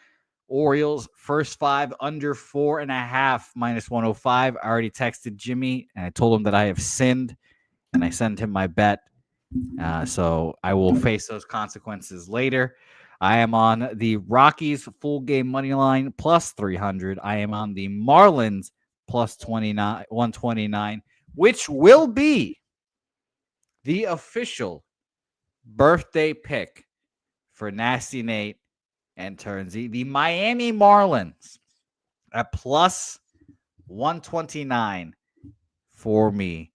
Orioles, first 5 under 4.5, minus 105. I already texted Jimmy, and I told him that I have sinned, and I sent him my bet. So I will face those consequences later. I am on the Rockies full game money line plus 300. I am on the Marlins plus 129, which will be the official birthday pick for Nasty Nate and Turnsy. The Miami Marlins at plus 129 for me,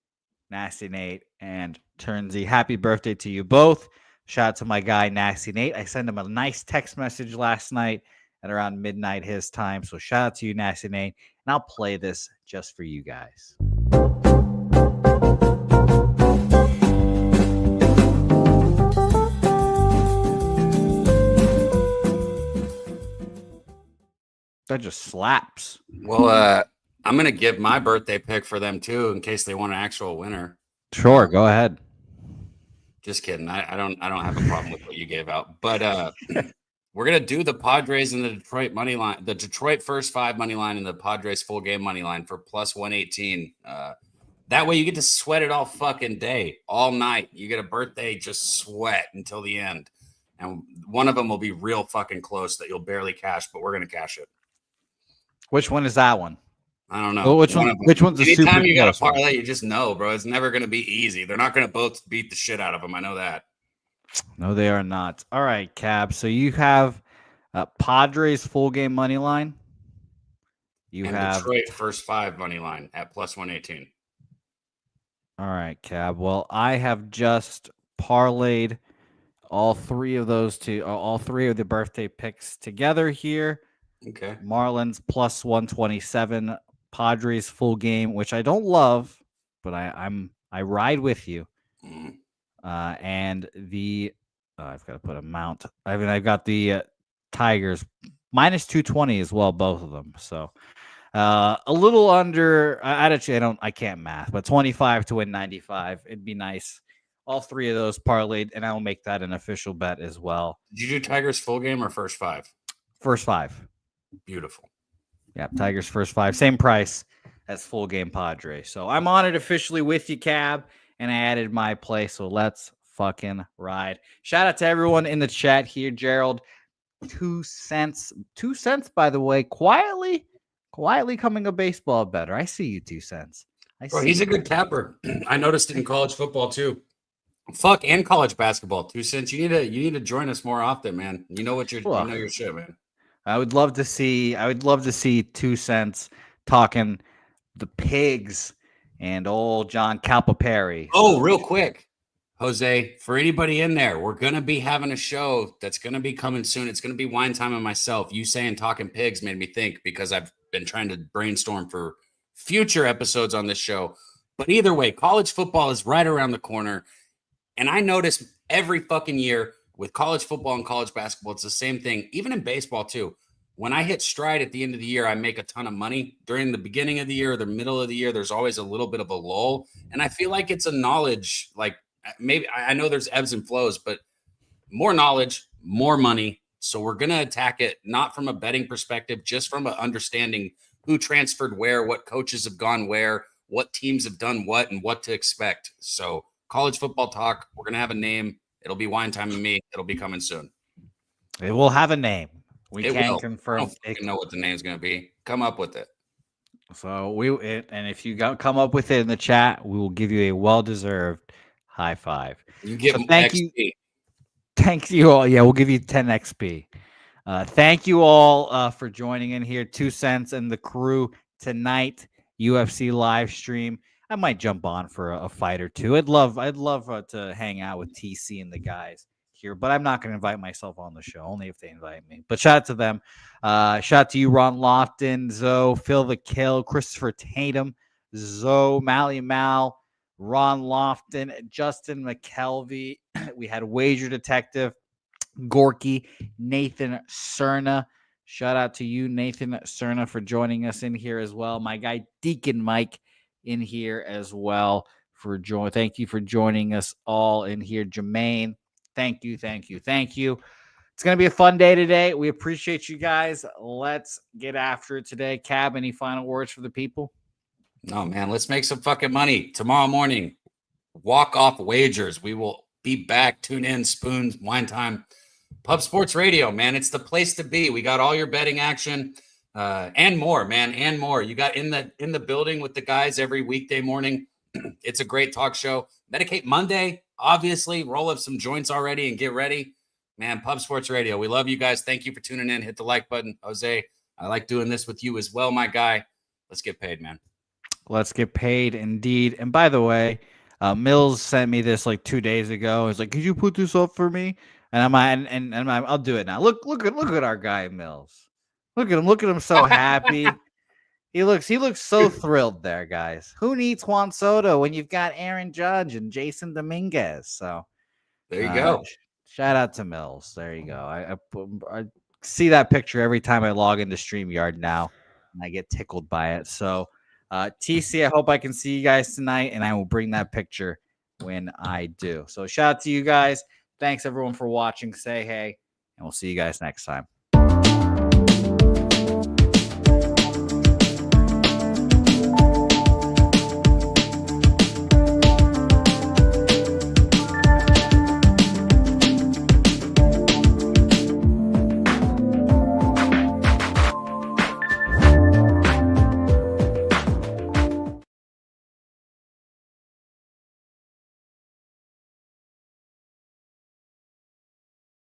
Nasty Nate and Turnsy. Happy birthday to you both. Shout out to my guy, Nasty Nate. I sent him a nice text message last night at around midnight his time. So shout out to you, Nasty Nate. And I'll play this just for you guys. That just slaps. Well, I'm going to give my birthday pick for them, too, in case they want an actual winner. Sure, go ahead. Just kidding. I don't have a problem with what you gave out. But we're going to do the Padres and the Detroit money line, the Detroit first 5 money line and the Padres full game money line for plus 118. That way you get to sweat it all fucking day, all night. You get a birthday, just sweat until the end. And one of them will be real fucking close that you'll barely cash, but we're going to cash it. Which one is that one? I don't know. Well, which one? Which one's the super Anytime you got a close one? parlay, you just know, bro. It's never going to be easy. They're not going to both beat the shit out of them. I know that. No, they are not. All right, Cab. So you have Padres full game money line. You and have Detroit first 5 money line at plus 118. All right, Cab. Well, I have just parlayed all three of the birthday picks together here. Okay. Marlins plus 127, Padres full game, which I don't love, but I ride with you. Mm. And the I've got to put amount. I've got the Tigers minus 220 as well, both of them. So a little under. I can't math, but 25 to win 95. It'd be nice. All three of those parlayed, and I'll make that an official bet as well. Did you do Tigers full game or first 5? First 5. Beautiful. Yeah, Tigers first 5. Same price as full game Padres. So I'm on it officially with you, Cab, and I added my play. So let's fucking ride. Shout out to everyone in the chat here. Gerald, 2 cents. 2 cents, by the way, quietly coming a baseball better. I see you, 2 cents. Bro, he's a good capper. I noticed it in college football too. Fuck, and college basketball. 2 cents. You need to join us more often, man. You know what you know your shit, man. I would love to see 2 cents talking the pigs and old John Calipari. Oh, real quick, Jose, for anybody in there, we're gonna be having a show that's gonna be coming soon. It's gonna be Wine Time and myself. You saying talking pigs made me think, because I've been trying to brainstorm for future episodes on this show. But either way, college football is right around the corner. And I notice every fucking year with college football and college basketball, it's the same thing. Even in baseball too. When I hit stride at the end of the year, I make a ton of money. During the beginning of the year or the middle of the year, there's always a little bit of a lull. And I feel like it's a knowledge, like maybe I know there's ebbs and flows, but more knowledge, more money. So we're going to attack it, not from a betting perspective, just from an understanding who transferred where, what coaches have gone where, what teams have done what, and what to expect. So college football talk, we're going to have a name. It'll be Wine Time and me. It'll be coming soon. It will have a name. We it can't will. confirm. I don't know what the name's going to be. Come up with it. So and if you come up with it in the chat, we will give you a well-deserved high five. You give so them thank XP. you. Thank you all. Yeah, we'll give you 10 XP. Thank you all for joining in here. 2 cents and the crew tonight. UFC live stream. I might jump on for a fight or two. I'd love to hang out with TC and the guys here, but I'm not going to invite myself on the show, only if they invite me. But shout out to them. Shout out to you, Ron Lofton, Zoe, Phil the Kill, Christopher Tatum, Zoe, Mally Mal, Ron Lofton, Justin McKelvey. We had Wager Detective, Gorky, Nathan Cerna. Shout out to you, Nathan Cerna, for joining us in here as well. My guy, Deacon Mike, in here as well. Thank you for joining us all in here. Jermaine, thank you. It's going to be a fun day today. We appreciate you guys. Let's get after it today. Cab, any final words for the people? No, man, let's make some fucking money. Tomorrow morning, walk-off wagers. We will be back. Tune in, Spoons, Wine Time. Pub Sports Radio, man. It's the place to be. We got all your betting action and more, man, and more. You got in the building with the guys every weekday morning. It's a great talk show. Medicate Monday, obviously. Roll up some joints already and get ready. Man, Pub Sports Radio. We love you guys. Thank you for tuning in. Hit the like button. Jose, I like doing this with you as well, my guy. Let's get paid, man. Let's get paid indeed. And by the way, Mills sent me this like 2 days ago. He's like, "Could you put this up for me?" And I'll do it now. Look at our guy Mills. Look at him so happy. He looks so thrilled there, guys. Who needs Juan Soto when you've got Aaron Judge and Jason Dominguez? So there you go. Shout out to Mills. There you go. I see that picture every time I log into StreamYard now, and I get tickled by it. So TC, I hope I can see you guys tonight, and I will bring that picture when I do. So shout out to you guys. Thanks everyone for watching. Say hey, and we'll see you guys next time.